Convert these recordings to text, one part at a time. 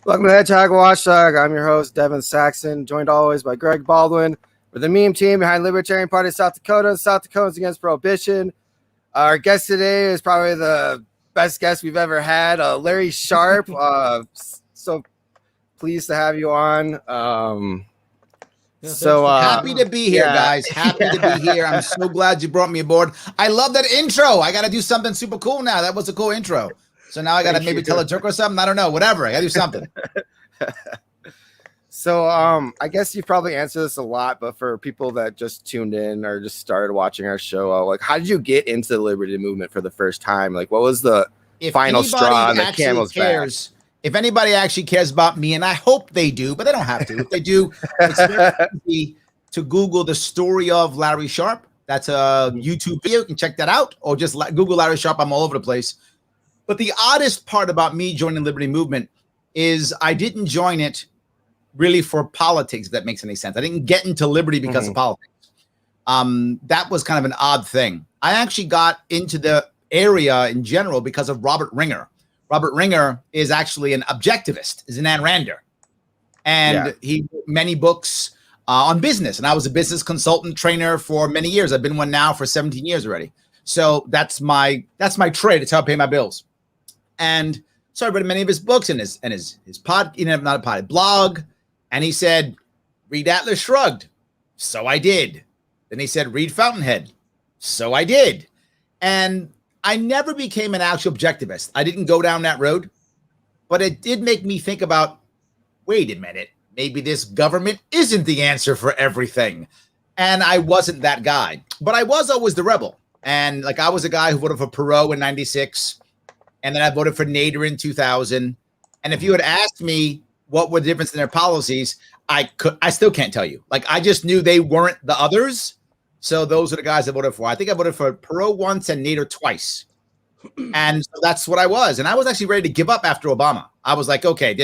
Welcome to Hedgehog Watchdog. I'm your host, Devin Saxon, joined always by Greg Baldwin. We're the meme team behind Libertarian Party of South Dakota and South Dakotans Against Prohibition. Our guest today is probably the best guest we've ever had, Larry Sharpe. So pleased to have you on. Happy to be here, guys. Happy to be here. I'm so glad you brought me aboard. I love that intro. I got to do something super cool now. That was a cool intro. So now I got to maybe tell a joke or something. I don't know. Whatever. I got to do something. So I guess you've probably answered this a lot, but for people that just tuned in or just started watching our show, like, how did you get into the liberty movement for the first time? Like, what was the final straw on the camel's back? If anybody actually cares about me, and I hope they do, but they don't have to. If they do, it's very easy to Google the story of Larry Sharpe. That's a YouTube video. You can check that out, or just Google Larry Sharpe. I'm all over the place. But the oddest part about me joining the Liberty Movement is I didn't join it really for politics, if that makes any sense. I didn't get into Liberty because of politics. That was kind of an odd thing. I actually got into the area in general because of Robert Ringer. Robert Ringer is actually an objectivist, is an Ayn Rander. And he wrote many books on business. And I was a business consultant trainer for many years. I've been one now for 17 years already. So that's my trade. It's how I pay my bills. And so I read many of his books and his blog. And he said, read Atlas Shrugged. So I did. Then he said, read Fountainhead. So I did. And I never became an actual objectivist. I didn't go down that road, but it did make me think about, wait a minute, maybe this government isn't the answer for everything. And I wasn't that guy, but I was always the rebel. And like, I was a guy who voted for Perot in 96. And then I voted for Nader in 2000. And if you had asked me what were the difference in their policies, I still can't tell you. Like, I just knew they weren't the others. So those are the guys I voted for. I think I voted for Perot once and Nader twice. And so that's what I was. And I was actually ready to give up after Obama. I was like, okay,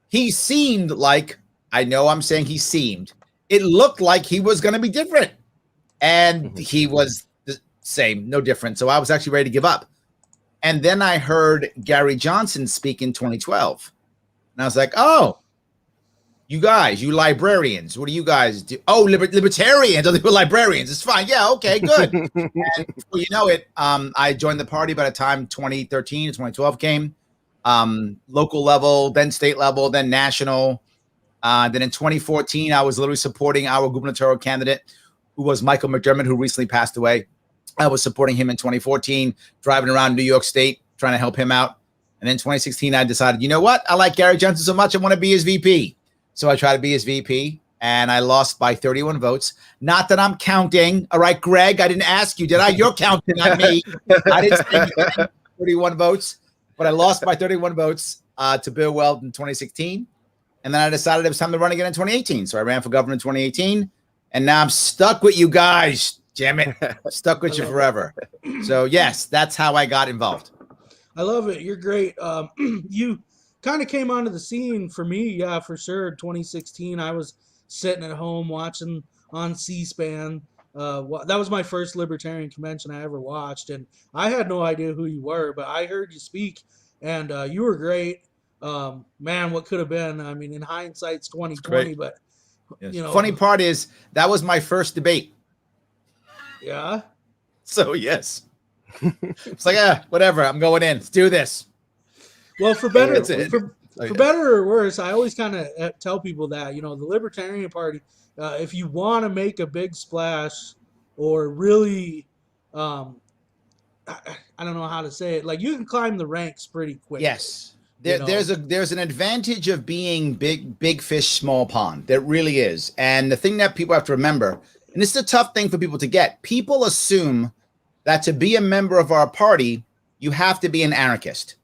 he seemed like, I know I'm saying he seemed, it looked like he was going to be different. And he was the same, no different. So I was actually ready to give up. And then I heard Gary Johnson speak in 2012. And I was like, oh, you guys, you librarians, what do you guys do? Oh, libertarians, oh, they were librarians. It's fine. Yeah, okay, good. And before you know it, I joined the party by the time 2013 to 2012 came. Local level, then state level, then national. Then in 2014, I was literally supporting our gubernatorial candidate, who was Michael McDermott, who recently passed away. I was supporting him in 2014, driving around New York State, trying to help him out. And then 2016, I decided, you know what? I like Gary Johnson so much, I want to be his VP. So I tried to be his VP, and I lost by 31 votes. Not that I'm counting. All right, Greg, I didn't ask you, did I? You're counting on me. I didn't say anything. 31 votes, but I lost by 31 votes to Bill Weld in 2016. And then I decided it was time to run again in 2018. So I ran for governor in 2018, and now I'm stuck with you guys. Damn it. Stuck with you forever. So, yes, that's how I got involved. I love it. You're great. You kind of came onto the scene for me, yeah, for sure. 2016, I was sitting at home watching on C-SPAN. That was my first libertarian convention I ever watched, and I had no idea who you were, but I heard you speak, and you were great. Man, what could have been? I mean, in hindsight, it's 2020, but yes. You know. Funny part is that was my first debate. Yeah. So yes, it's like whatever. I'm going in. Let's do this. Well, for better, for better or worse, I always kind of tell people that, you know, the Libertarian Party, if you want to make a big splash or really, I don't know how to say it, like, you can climb the ranks pretty quick. Yes. There's an advantage of being big fish, small pond. There really is. And the thing that people have to remember, and this is a tough thing for people to get, people assume that to be a member of our party, you have to be an anarchist.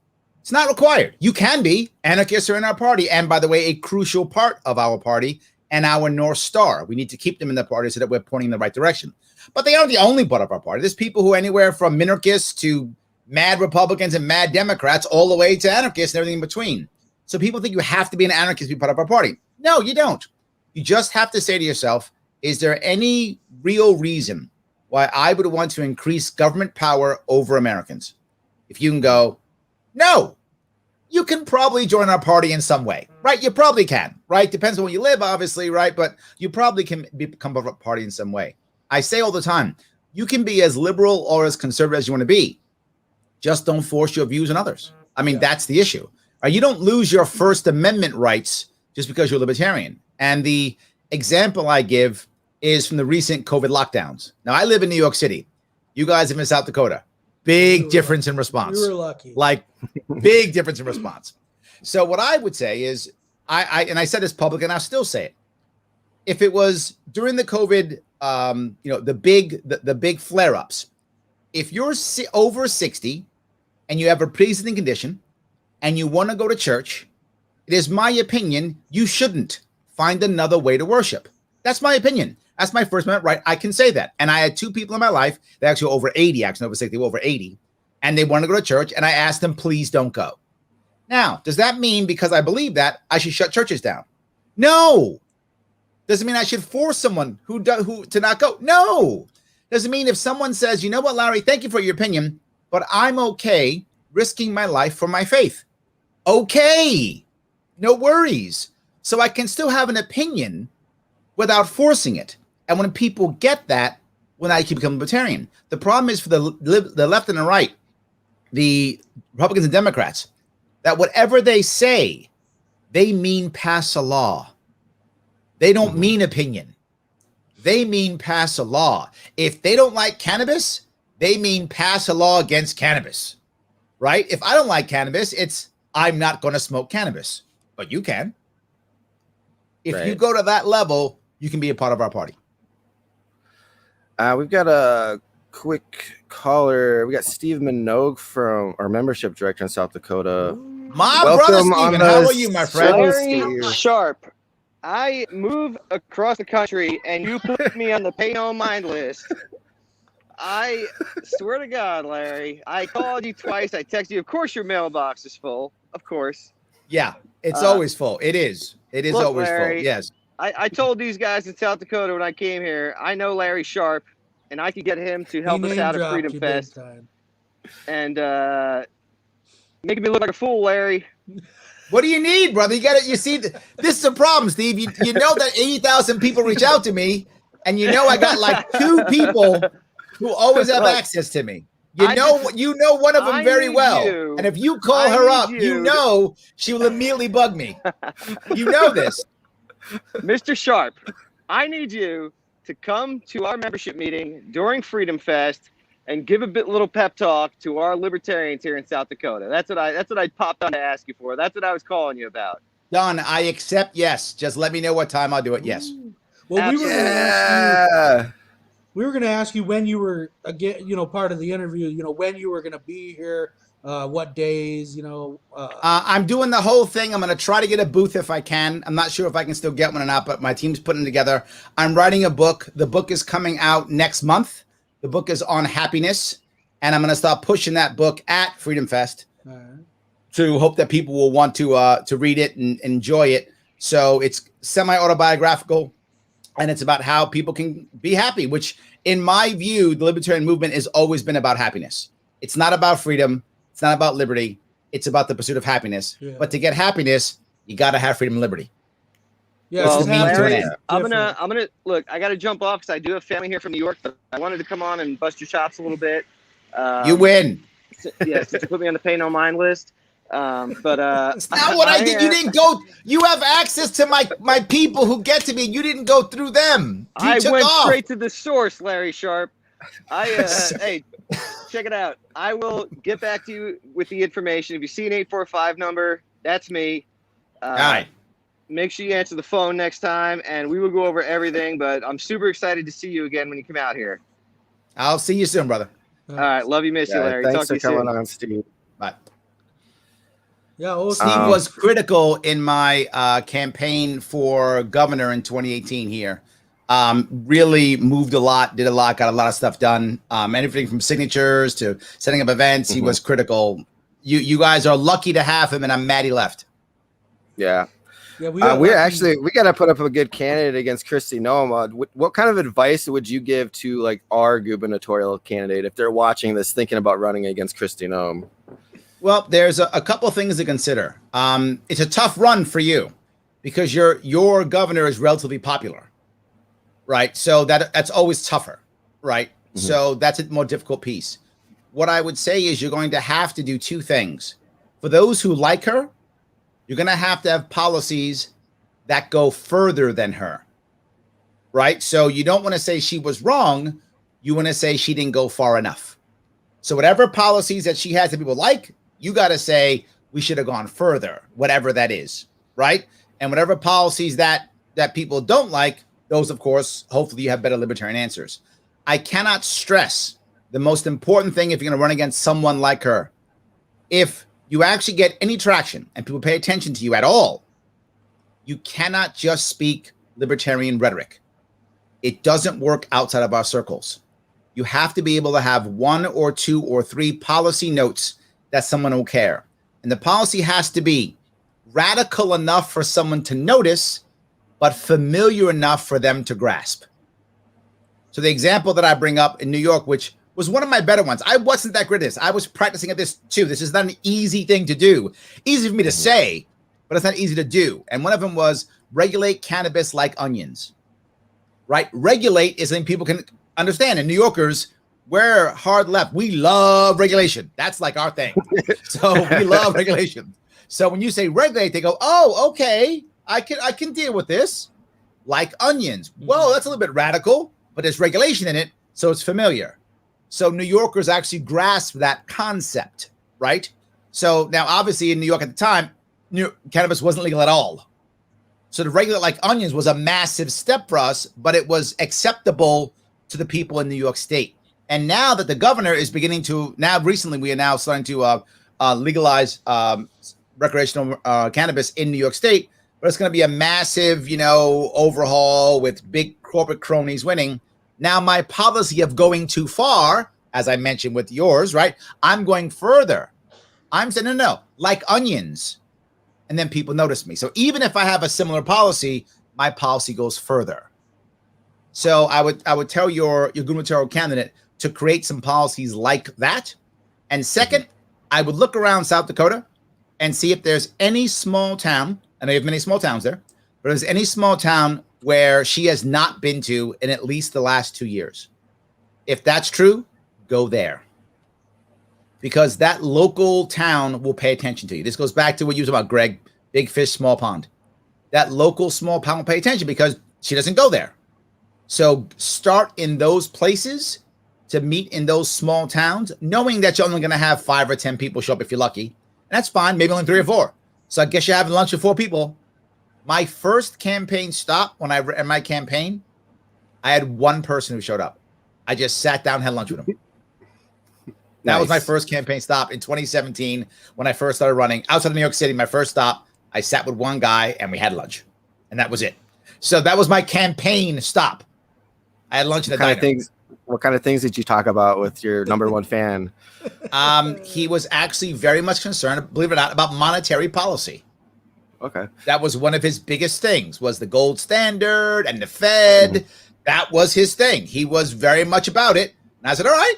It's not required. You can be. Anarchists are in our party. And by the way, a crucial part of our party and our North Star. We need to keep them in the party so that we're pointing in the right direction. But they aren't the only part of our party. There's people who anywhere from minarchists to mad Republicans and mad Democrats all the way to anarchists and everything in between. So people think you have to be an anarchist to be part of our party. No, you don't. You just have to say to yourself, is there any real reason why I would want to increase government power over Americans? If you can go, no, you can probably join our party in some way, right? You probably can, right? Depends on where you live, obviously, right? But you probably can become a party in some way. I say all the time, you can be as liberal or as conservative as you want to be. Just don't force your views on others. I mean, that's the issue. You don't lose your First Amendment rights just because you're libertarian. And the example I give is from the recent COVID lockdowns. Now, I live in New York City. You guys live in South Dakota. Big difference in response. You were lucky. Like, big difference in response. So what I would say is, I said this public, and I'll still say it. If it was during the COVID, the big flare-ups, if you're over 60 and you have a pre-existing condition and you want to go to church, it is my opinion you shouldn't find another way to worship. That's my opinion. That's my First Amendment right. I can say that. And I had 2 people in my life, they're actually over 80, actually over 60, they were over 80, and they want to go to church, and I asked them, please don't go. Now, does that mean because I believe that I should shut churches down? No. Doesn't mean I should force someone who to not go. No. Doesn't mean if someone says, you know what, Larry, thank you for your opinion, but I'm okay risking my life for my faith. Okay. No worries. So I can still have an opinion without forcing it. And when people get that, when I can become libertarian, the problem is for the left and the right, the Republicans and Democrats, that whatever they say, they mean pass a law. They don't mean opinion. They mean pass a law. If they don't like cannabis, they mean pass a law against cannabis, right? If I don't like cannabis, it's I'm not going to smoke cannabis, but you can. If you go to that level, you can be a part of our party. We've got a quick caller. We got Steve Minogue from our membership director in South Dakota. My brother Steven, how are you, my friend? Larry Sharpe. I move across the country and you put me on the pay no mind list. I swear to God, Larry, I called you twice. I texted you. Of course, your mailbox is full. Of course. Yeah, it's always full. It is. It is always Larry, full. Yes. I told these guys in South Dakota when I came here, I know Larry Sharpe, and I could get him to help us out at Freedom Fest. And making me look like a fool, Larry. What do you need, brother? You got it. You see, this is the problem, Steve. You know that 80,000 people reach out to me, and you know I got like 2 people who always have access to me. You know one of them very well. And if you call her up, you know she will immediately bug me. You know this. Mr. Sharpe, I need you to come to our membership meeting during Freedom Fest and give a little pep talk to our libertarians here in South Dakota. That's what I popped on to ask you for. That's what I was calling you about. Done. I accept. Yes. Just let me know what time I'll do it. Yes. Well, we were going to ask you when you were part of the interview. When you were going to be here, what days. I'm doing the whole thing. I'm going to try to get a booth if I can. I'm not sure if I can still get one or not, but my team's putting it together. I'm writing a book. The book is coming out next month. The book is on happiness, and I'm going to start pushing that book at Freedom Fest to hope that people will want to read it and enjoy it. So it's semi-autobiographical, and it's about how people can be happy, which in my view, the libertarian movement has always been about happiness. It's not about freedom. It's not about liberty. It's about the pursuit of happiness. Yeah. But to get happiness, you got to have freedom and liberty. Yeah, well, Larry, I'm gonna look. I got to jump off because I do have family here from New York. But I wanted to come on and bust your chops a little bit. You win. Yes, to put me on the pay no mind list. But it's not what I did. You didn't go. You have access to my people who get to me. You didn't go through them. I went straight to the source, Larry Sharpe. Hey, check it out. I will get back to you with the information. If you see an 845 number, that's me. All right. Make sure you answer the phone next time, and we will go over everything. But I'm super excited to see you again when you come out here. I'll see you soon, brother. All right. Love you. Miss you, Larry. Thanks Talk to you for coming soon. on, Steve. Bye. Yeah, Steve was critical in my campaign for governor in 2018 here. Really moved a lot, did a lot, got a lot of stuff done. Anything from signatures to setting up events. He was critical. You guys are lucky to have him, and I'm mad he left. Yeah. Yeah, we got to put up a good candidate against Kristi Noem. What kind of advice would you give to like our gubernatorial candidate if they're watching this, thinking about running against Kristi Noem? Well, there's a couple of things to consider. It's a tough run for you because your governor is relatively popular, right? So that's always tougher, right? Mm-hmm. So that's a more difficult piece. What I would say is you're going to have to do two things. For those who like her, you're going to have policies that go further than her, right? So you don't want to say she was wrong. You want to say she didn't go far enough. So whatever policies that she has that people like, you got to say we should have gone further, whatever that is, right? And whatever policies that people don't like, those, of course, hopefully you have better libertarian answers. I cannot stress the most important thing if you're going to run against someone like her. If you actually get any traction and people pay attention to you at all, you cannot just speak libertarian rhetoric. It doesn't work outside of our circles. You have to be able to have 1 or 2 or 3 policy notes that someone will care. And the policy has to be radical enough for someone to notice, but familiar enough for them to grasp. So the example that I bring up in New York, which was one of my better ones. I wasn't that great at this. I was practicing at this too. This is not an easy thing to do. Easy for me to say, but it's not easy to do. And one of them was regulate cannabis like onions, right? Regulate is something people can understand. And New Yorkers, we're hard left. We love regulation. That's like our thing. So we love regulation. So when you say regulate, they go, oh, okay, I can deal with this. Like onions. Well, that's a little bit radical, but there's regulation in it, so it's familiar. So New Yorkers actually grasp that concept, right? So now, obviously, in New York at the time, cannabis wasn't legal at all. So to regulate like onions was a massive step for us, but it was acceptable to the people in New York State. And now that the governor is beginning to, recently we are now starting to legalize recreational cannabis in New York State, but it's going to be a massive, overhaul with big corporate cronies winning. Now, my policy of going too far, as I mentioned with yours, right? I'm going further. I'm saying, no, like onions. And then people notice me. So even if I have a similar policy, my policy goes further. So I would tell your gubernatorial candidate to create some policies like that. And second, I would look around South Dakota and see if there's any small town, and I have many small towns there, but if there's any small town where she has not been to in at least the last 2 years. If that's true, go there. Because that local town will pay attention to you. This goes back to what you were talking about, Greg, big fish, small pond. That local small pond will pay attention because she doesn't go there. So start in those places to meet in those small towns, knowing that you're only going to have 5 or 10 people show up if you're lucky. And that's fine, maybe only 3 or 4. So I guess you're having lunch with 4 people. My first campaign stop when I ran my campaign, I had 1 person who showed up. I just sat down and had lunch with him. That was my first campaign stop in 2017 when I first started running. Outside of New York City, my first stop, I sat with 1 guy and we had lunch. And that was it. So that was my campaign stop. I had lunch in the diner. What kind of things did you talk about with your number 1 fan? He was actually very much concerned, believe it or not, about monetary policy. Okay. That was one of his biggest things, was the gold standard and the Fed. Mm-hmm. That was his thing. He was very much about it. And I said, all right,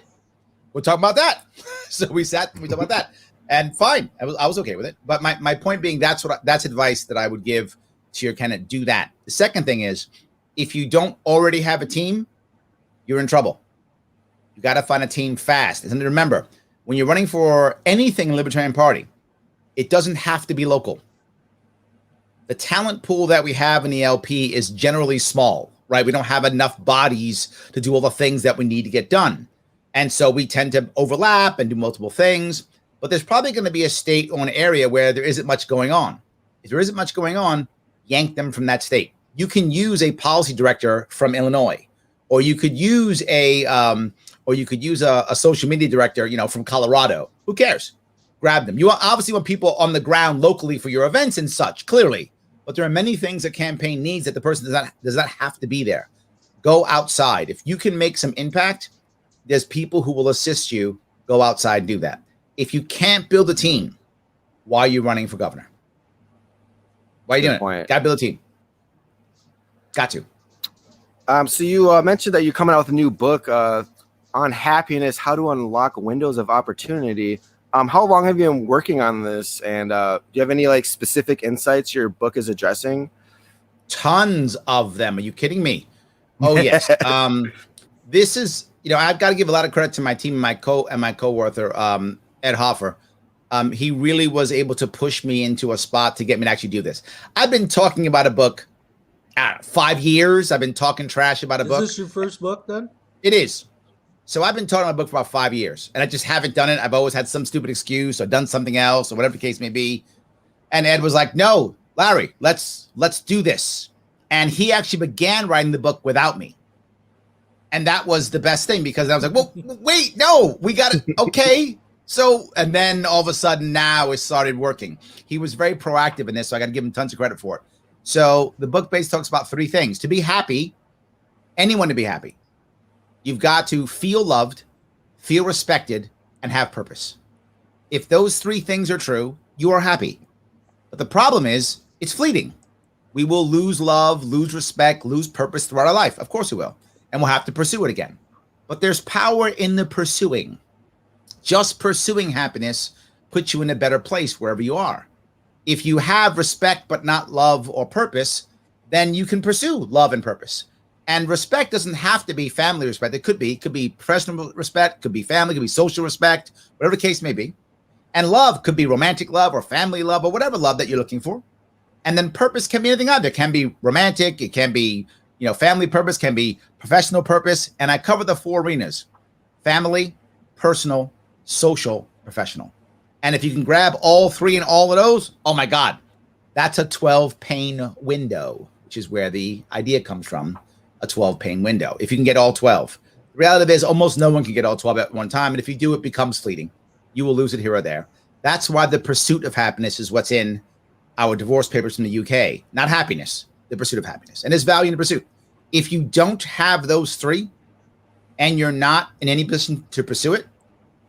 we'll talk about that. So we talked about that. And fine, I was okay with it. But my point being, that's advice that I would give to your candidate. Do that. The second thing is, if you don't already have a team, you're in trouble. You got to find a team fast. And remember, when you're running for anything in the Libertarian Party, it doesn't have to be local. The talent pool that we have in the LP is generally small, right? We don't have enough bodies to do all the things that we need to get done. And so we tend to overlap and do multiple things, but there's probably going to be a state or an area where there isn't much going on. If there isn't much going on, yank them from that state. You can use a policy director from Illinois, or you could use a social media director, from Colorado. Who cares? Grab them. You obviously want people on the ground locally for your events and such, clearly. But there are many things a campaign needs that the person does not have to be there. Go outside. If you can make some impact, there's people who will assist you. Go outside and do that. If you can't build a team, why are you running for governor? Why are you doing it? Got to build a team. Got to. So you mentioned that you're coming out with a new book on happiness, how to unlock windows of opportunity. How long have you been working on this? And do you have any like specific insights your book is addressing? Tons of them. Are you kidding me? Oh yes. This is, I've got to give a lot of credit to my team and my co-author, Ed Hoffer. He really was able to push me into a spot to get me to actually do this. I've been talking about a book 5 years. I've been talking trash about a book. Is this your first book then? It is. So I've been talking about a book for about 5 years, and I just haven't done it. I've always had some stupid excuse or done something else or whatever the case may be. And Ed was like, no, Larry, let's do this. And he actually began writing the book without me. And that was the best thing, because I was like, well, wait, no, we got it. Okay. So, and then all of a sudden now it started working. He was very proactive in this, so I got to give him tons of credit for it. So the book basically talks about 3 things. To be happy, anyone to be happy, you've got to feel loved, feel respected, and have purpose. If those 3 things are true, you are happy. But the problem is, it's fleeting. We will lose love, lose respect, lose purpose throughout our life. Of course we will. And we'll have to pursue it again. But there's power in the pursuing. Just pursuing happiness puts you in a better place wherever you are. If you have respect but not love or purpose, then you can pursue love and purpose. And respect doesn't have to be family respect. It could be professional respect, could be family, could be social respect, whatever the case may be. And love could be romantic love or family love or whatever love that you're looking for. And then purpose can be anything either. It can be romantic, it can be, family purpose, can be professional purpose. And I cover the 4 arenas: family, personal, social, professional. And if you can grab all 3 in all of those, oh my God, that's a 12-pane window, which is where the idea comes from, a 12-pane window. If you can get all 12. The reality is almost no one can get all 12 at one time. And if you do, it becomes fleeting. You will lose it here or there. That's why the pursuit of happiness is what's in our divorce papers from the UK. Not happiness, the pursuit of happiness. And there's value in the pursuit. If you don't have those 3 and you're not in any position to pursue it,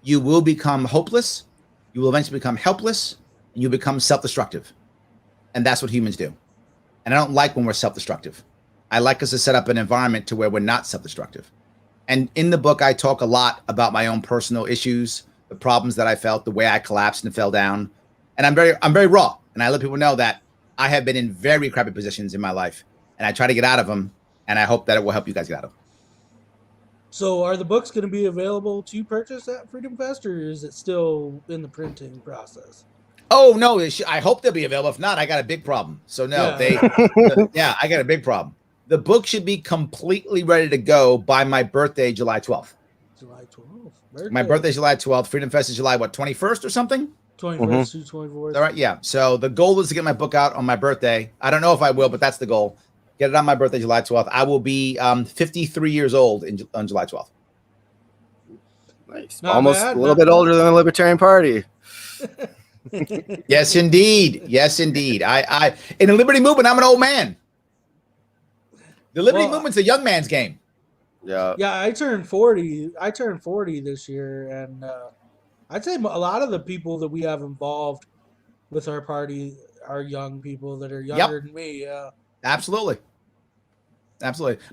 you will become hopeless. You will eventually become helpless, and you become self-destructive. And that's what humans do. And I don't like when we're self-destructive. I like us to set up an environment to where we're not self-destructive. And in the book, I talk a lot about my own personal issues, the problems that I felt, the way I collapsed and fell down. And I'm very raw. And I let people know that I have been in very crappy positions in my life, and I try to get out of them. And I hope that it will help you guys get out of them. So are the books going to be available to purchase at Freedom Fest, or is it still in the printing process? Oh, no, I hope they'll be available. If not, I got a big problem. So no, Yeah. I got a big problem. The book should be completely ready to go by my birthday, July 12th. July 12th. My birthday is July 12th. Freedom Fest is July, 21st or something? 21st to 24th. All right, yeah. So the goal is to get my book out on my birthday. I don't know if I will, but that's the goal. Get it on my birthday, July 12th. I will be 53 years old on July 12th. Nice. Not Almost bad, a little not bit older than the Libertarian Party. Yes, indeed. Yes, indeed. I in the Liberty Movement, I'm an old man. The Liberty Movement's a young man's game. Yeah. Yeah, I turned 40. I turned 40 this year, and I'd say a lot of the people that we have involved with our party are young people that are younger than me. Yeah. Absolutely.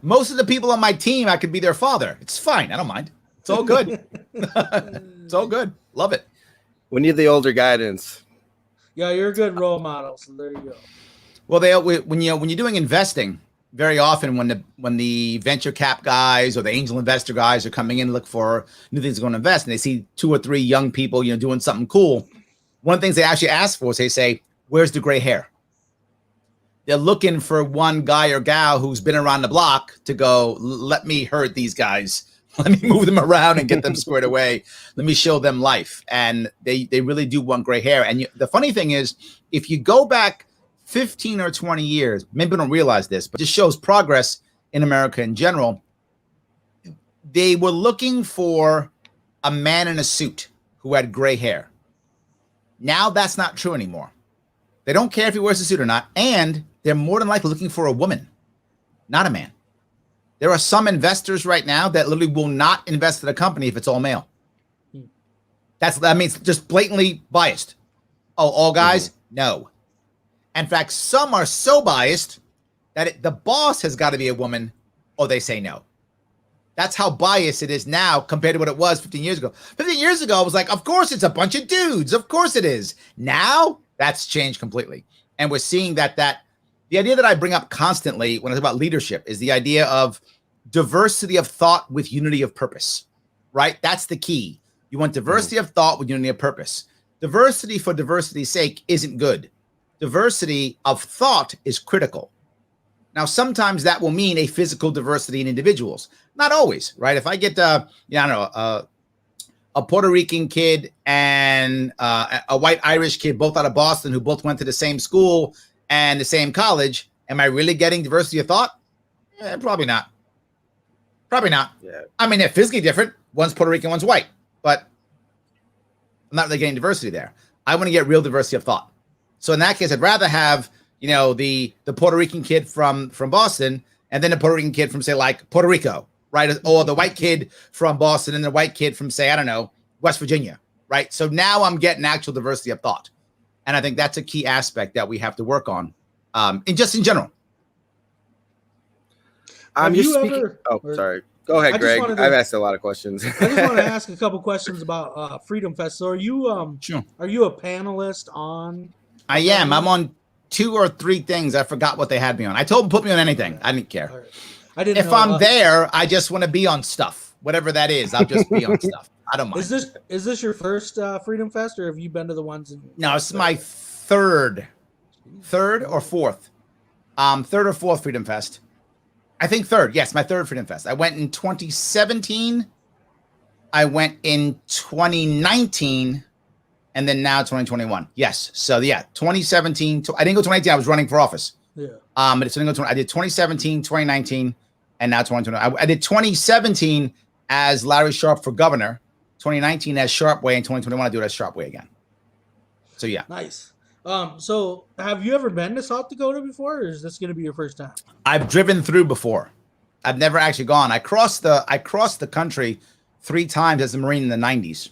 Most of the people on my team, I could be their father. It's fine. I don't mind. It's all good. It's all good. Love it. We need the older guidance. Yeah, you're a good role model. So there you go. Well, when you're doing investing, very often when the venture cap guys or the angel investor guys are coming in to look for new things to go and invest, and they see 2 or 3 young people, doing something cool, one of the things they actually ask for is they say, "Where's the gray hair?" They're looking for one guy or gal who's been around the block to go, let me herd these guys. Let me move them around and get them squared away. Let me show them life. And they really do want gray hair. And the funny thing is, if you go back 15 or 20 years, maybe don't realize this, but just shows progress in America in general. They were looking for a man in a suit who had gray hair. Now that's not true anymore. They don't care if he wears a suit or not. And they're more than likely looking for a woman, not a man. There are some investors right now that literally will not invest in a company if it's all male. That means just blatantly biased. Oh, all guys? No. In fact, some are so biased that the boss has got to be a woman or they say no. That's how biased it is now compared to what it was 15 years ago. 15 years ago, it was like, of course it's a bunch of dudes. Of course it is. Now that's changed completely. And we're seeing that the idea that I bring up constantly when I talk about leadership is the idea of diversity of thought with unity of purpose, right? That's the key. You want diversity of thought with unity of purpose. Diversity for diversity's sake isn't good. Diversity of thought is critical. Now, sometimes that will mean a physical diversity in individuals. Not always, right? If I get, I don't know, a Puerto Rican kid and a white Irish kid, both out of Boston, who both went to the same school and the same college, am I really getting diversity of thought? Probably not. Probably not. Yeah. I mean, they're physically different. One's Puerto Rican, one's white, but I'm not really getting diversity there. I want to get real diversity of thought. So in that case, I'd rather have, the Puerto Rican kid from Boston and then the Puerto Rican kid from, say, like Puerto Rico, right? Or the white kid from Boston and the white kid from, say, I don't know, West Virginia, right? So now I'm getting actual diversity of thought. And I think that's a key aspect that we have to work on in general. Sorry. Go ahead, Greg. I've asked a lot of questions. I just want to ask a couple questions about Freedom Fest. So are you Sure. Are you a panelist on? I am. I'm on 2 or 3 things. I forgot what they had me on. I told them put me on anything. I didn't care. Right. I didn't. If I'm there, I just want to be on stuff. Whatever that is, I'll just be on stuff. I don't mind. Is this your first Freedom Fest, or have you been to the ones in? No, it's my third or fourth Freedom Fest. I think third. Yes, my third Freedom Fest. I went in 2017. I went in 2019. And then now 2021. Yes. So yeah, 2017. I didn't go 2018. I was running for office. Yeah. I did 2017, 2019, and now 2020. I did 2017 as Larry Sharpe for governor, 2019 as Sharpe Way, and 2021 I do it as Sharpe Way again. So yeah. Nice. So have you ever been to South Dakota before, or is this going to be your first time? I've driven through before. I've never actually gone. I crossed the country 3 times as a Marine in the 90s.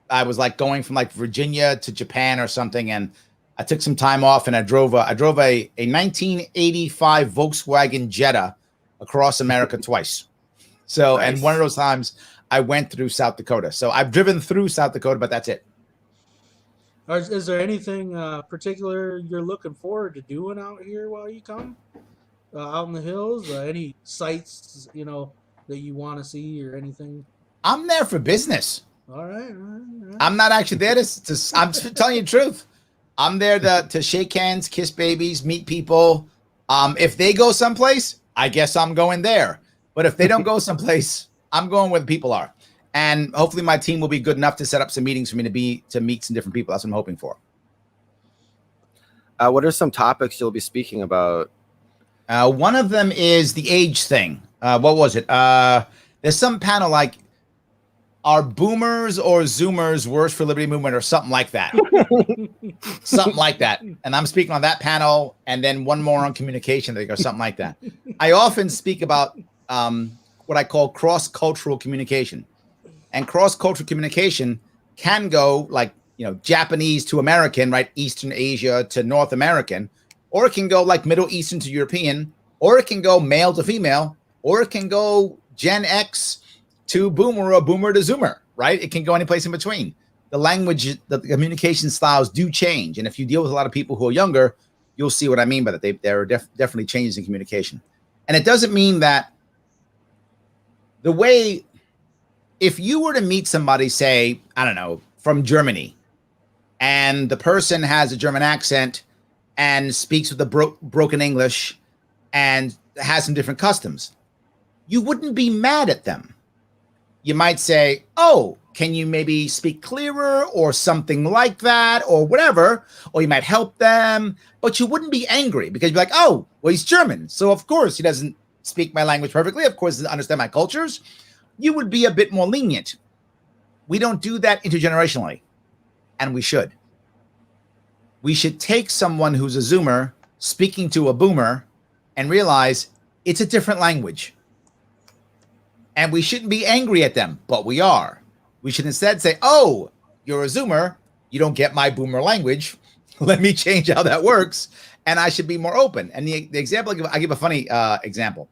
I was like going from like Virginia to Japan or something, and I took some time off and I drove a 1985 Volkswagen Jetta across America twice. So, nice. And one of those times I went through South Dakota. So I've driven through South Dakota, but that's it. Is there anything particular you're looking forward to doing out here while you come out in the hills? Any sites, that you want to see or anything? I'm there for business. All right. I'm not actually there to I'm telling you the truth. I'm there to shake hands, kiss babies, meet people. If they go someplace, I guess I'm going there. But if they don't go someplace, I'm going where the people are. And hopefully my team will be good enough to set up some meetings for me to meet some different people. That's what I'm hoping for. What are some topics you'll be speaking about? One of them is the age thing. What was it? There's some panel like, are boomers or zoomers worse for liberty movement or something like that? Something like that. And I'm speaking on that panel, and then one more on communication, I think, or something like that. I often speak about what I call cross-cultural communication. And cross-cultural communication can go like, Japanese to American, right? Eastern Asia to North American, or it can go like Middle Eastern to European, or it can go male to female, or it can go Gen X to boomer or boomer to zoomer, right? It can go any place in between. The language, the communication styles do change. And if you deal with a lot of people who are younger, you'll see what I mean by that. There are definitely changes in communication. And it doesn't mean that if you were to meet somebody, say, I don't know, from Germany, and the person has a German accent and speaks with a broken English and has some different customs, you wouldn't be mad at them. You might say, oh, can you maybe speak clearer or something like that or whatever, or you might help them, but you wouldn't be angry because you'd be like, oh, well, he's German. So of course he doesn't speak my language perfectly. Of course, he doesn't understand my cultures. You would be a bit more lenient. We don't do that intergenerationally, and we should. We should take someone who's a zoomer speaking to a boomer and realize it's a different language. And we shouldn't be angry at them, but we are. We should instead say, oh, you're a zoomer. You don't get my boomer language. Let me change how that works. And I should be more open. And the example I give a funny example.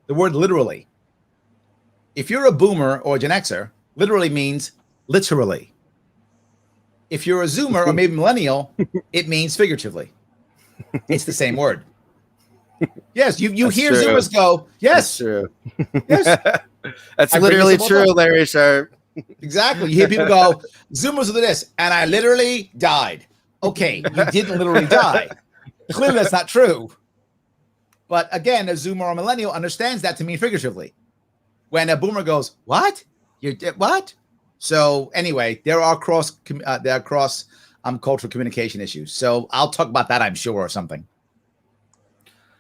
The word literally. If you're a boomer or a Gen Xer, literally means literally. If you're a Zoomer or maybe millennial, it means figuratively. It's the same word. Yes, you hear true. Zoomers go, yes. That's true. Yes. That's I bring literally this up all the true, time. Larry Sharpe. Exactly. You hear people go, Zoomers are this, and I literally died. Okay, you didn't literally die. Clearly, that's not true. But again, a Zoomer or millennial understands that to mean figuratively. When a boomer goes, what? You did what? So anyway, there are cross cultural communication issues. So I'll talk about that, I'm sure, or something.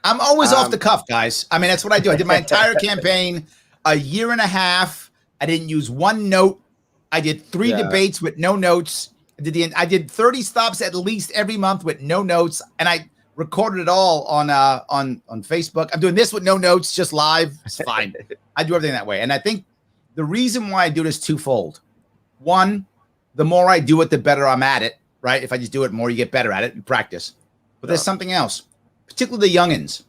I'm always off the cuff, guys. I mean, that's what I do. I did my entire campaign, a year and a half. I didn't use one note. I did 3 debates with no notes. I did 30 stops at least every month with no notes, and I recorded it all on Facebook. I'm doing this with no notes, just live. It's fine. I do everything that way, and I think the reason why I do this twofold. One, the more I do it, the better I'm at it. Right? If I just do it more, you get better at it. You practice. But there's something else, particularly the youngins.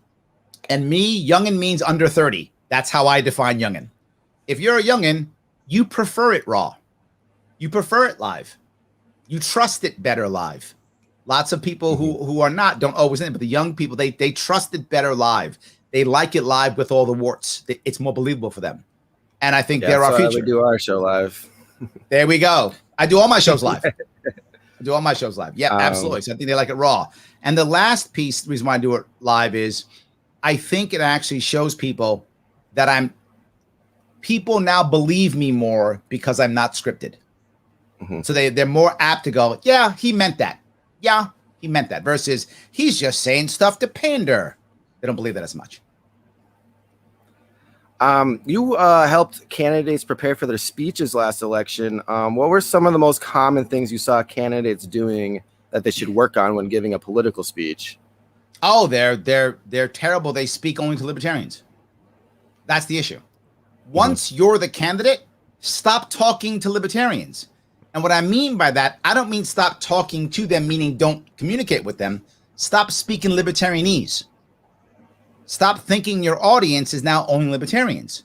And me, youngin means under 30. That's how I define youngin. If you're a youngin, you prefer it raw. You prefer it live. You trust it better live. Lots of people who are not don't always in it, but the young people, they trust it better live. They like it live with all the warts. It's more believable for them. And I think they're our future. We do our show live. There we go. I do all my shows live. Yeah, absolutely. So I think they like it raw. And the last piece, the reason why I do it live is I think it actually shows people that people now believe me more because I'm not scripted. So they're more apt to go, yeah, he meant that. Yeah, he meant that. Versus he's just saying stuff to pander. They don't believe that as much. You helped candidates prepare for their speeches last election. What were some of the most common things you saw candidates doing that they should work on when giving a political speech? Oh, they're terrible. They speak only to libertarians. That's the issue. Once you're the candidate, stop talking to libertarians. And what I mean by that, I don't mean stop talking to them, meaning don't communicate with them. Stop speaking libertarianese. Stop thinking your audience is now only libertarians.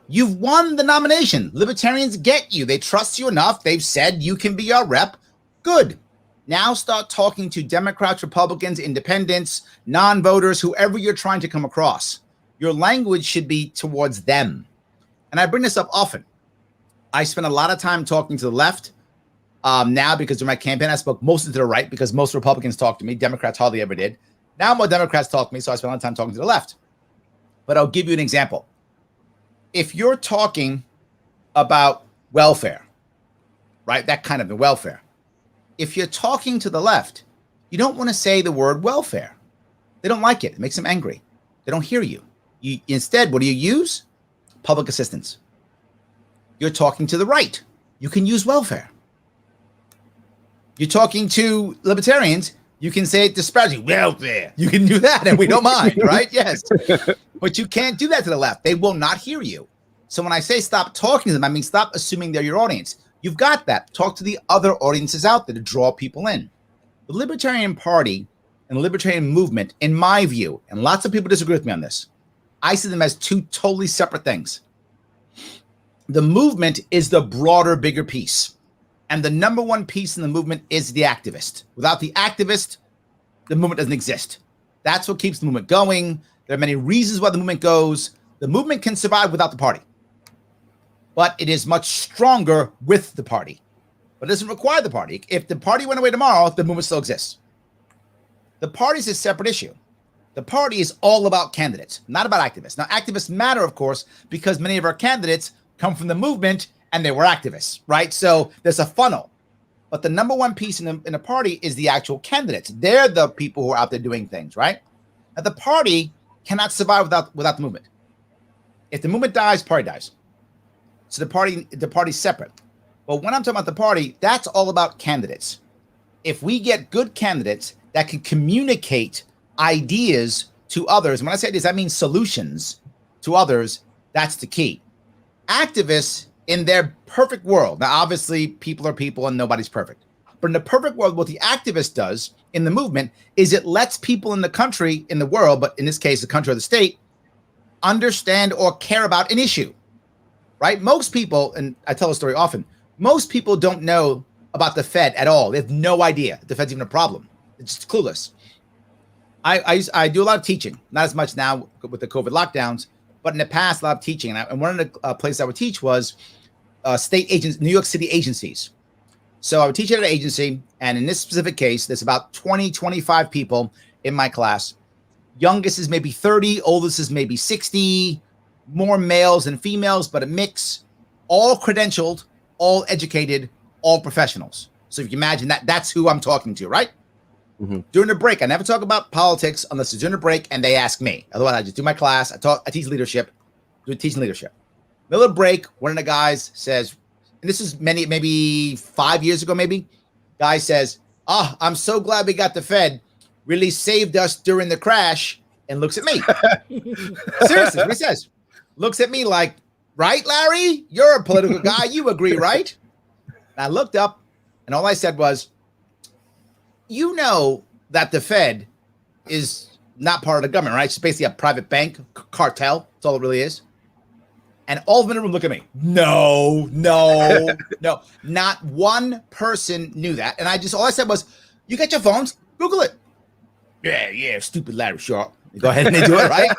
You've won the nomination. Libertarians get you. They trust you enough. They've said you can be our rep. Good. Now start talking to Democrats, Republicans, independents, non-voters, whoever you're trying to come across. Your language should be towards them. And I bring this up often. I spend a lot of time talking to the left. Now, because of my campaign, I spoke mostly to the right because most Republicans talk to me. Democrats hardly ever did. Now more Democrats talk to me, so I spend a lot of time talking to the left. But I'll give you an example. If you're talking about welfare, right, that kind of the welfare, if you're talking to the left, you don't want to say the word welfare. They don't like it. It makes them angry. They don't hear you. Instead, what do you use? Public assistance. You're talking to the right. You can use welfare. You're talking to libertarians. You can say it disparagingly, welfare. You can do that, and we don't mind, right? Yes. But you can't do that to the left. They will not hear you. So when I say stop talking to them, I mean stop assuming they're your audience. You've got that. Talk to the other audiences out there to draw people in. The Libertarian Party and the Libertarian movement, in my view, and lots of people disagree with me on this, I see them as two totally separate things. The movement is the broader, bigger piece. And the number one piece in the movement is the activist. Without the activist, the movement doesn't exist. That's what keeps the movement going. There are many reasons why the movement goes. The movement can survive without the party. But it is much stronger with the party. But it doesn't require the party. If the party went away tomorrow, the movement still exists. The party is a separate issue. The party is all about candidates, not about activists. Now, activists matter, of course, because many of our candidates come from the movement and they were activists, right? So there's a funnel. But the number one piece in the party is the actual candidates. They're the people who are out there doing things, right? Now, the party cannot survive without the movement. If the movement dies, party dies. So the party's separate. But when I'm talking about the party, that's all about candidates. If we get good candidates that can communicate ideas to others, and when I say ideas, I mean solutions to others, that's the key. Activists, in their perfect world, now obviously people are people and nobody's perfect, but in the perfect world, what the activist does in the movement is it lets people in the country, in the world, but in this case, the country or the state, understand or care about an issue, right? Most people, and I tell a story often, most people don't know about the Fed at all. They have no idea the Fed's even a problem. It's just clueless. I do a lot of teaching, not as much now with the COVID lockdowns, but in the past, a lot of teaching. And one of the places I would teach was state agents, New York City agencies. So I would teach at an agency, and in this specific case, there's about 20, 25 people in my class. Youngest is maybe 30, oldest is maybe 60, more males than females, but a mix, all credentialed, all educated, all professionals. So if you imagine that's who I'm talking to, right? Mm-hmm. During the break, I never talk about politics unless it's during the break and they ask me. Otherwise, I just do my class. I teach leadership, teaching leadership. Middle of break, one of the guys says, and this is maybe 5 years ago, maybe, guy says, "Oh, I'm so glad we got the Fed. Really saved us during the crash," and looks at me. Seriously, what he says. Looks at me like, "Right, Larry? You're a political guy. You agree, right?" And I looked up, and all I said was, "You know that the Fed is not part of the government, right? It's basically a private bank, cartel. That's all it really is." And all of them in the room look at me. No. Not one person knew that. And all I said was, "You got your phones? Google it." Yeah, stupid Larry Sharpe. Go ahead and they do it, right?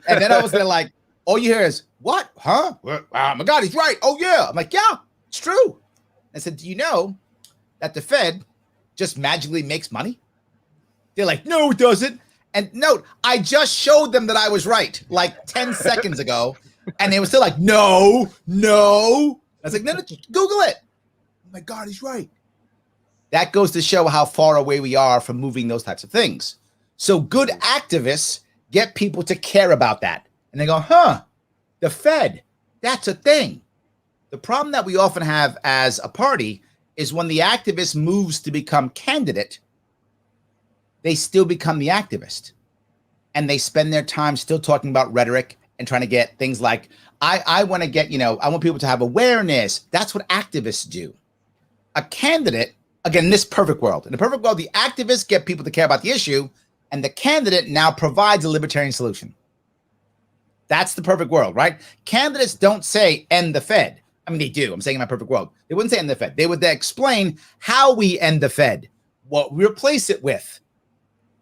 And then I was there like, all you hear is, "What? Huh? Oh my God, he's right. Oh yeah." I'm like, "Yeah, it's true." I said, "Do you know that the Fed just magically makes money?" They're like, "No, it doesn't." And note, I just showed them that I was right like 10 seconds ago. And they were still like, no. I was like, no, Google it. Oh my God, he's right. That goes to show how far away we are from moving those types of things. So good activists get people to care about that. And they go, the Fed, that's a thing. The problem that we often have as a party is when the activist moves to become candidate, they still become the activist. And they spend their time still talking about rhetoric and trying to get things like, I want to get, I want people to have awareness. That's what activists do. A candidate, again, in this perfect world, in the perfect world, the activists get people to care about the issue, and the candidate now provides a libertarian solution. That's the perfect world, right? Candidates don't say end the Fed. I mean, they do. I'm saying in my perfect world. They wouldn't say end the Fed. They would explain how we end the Fed, what we replace it with.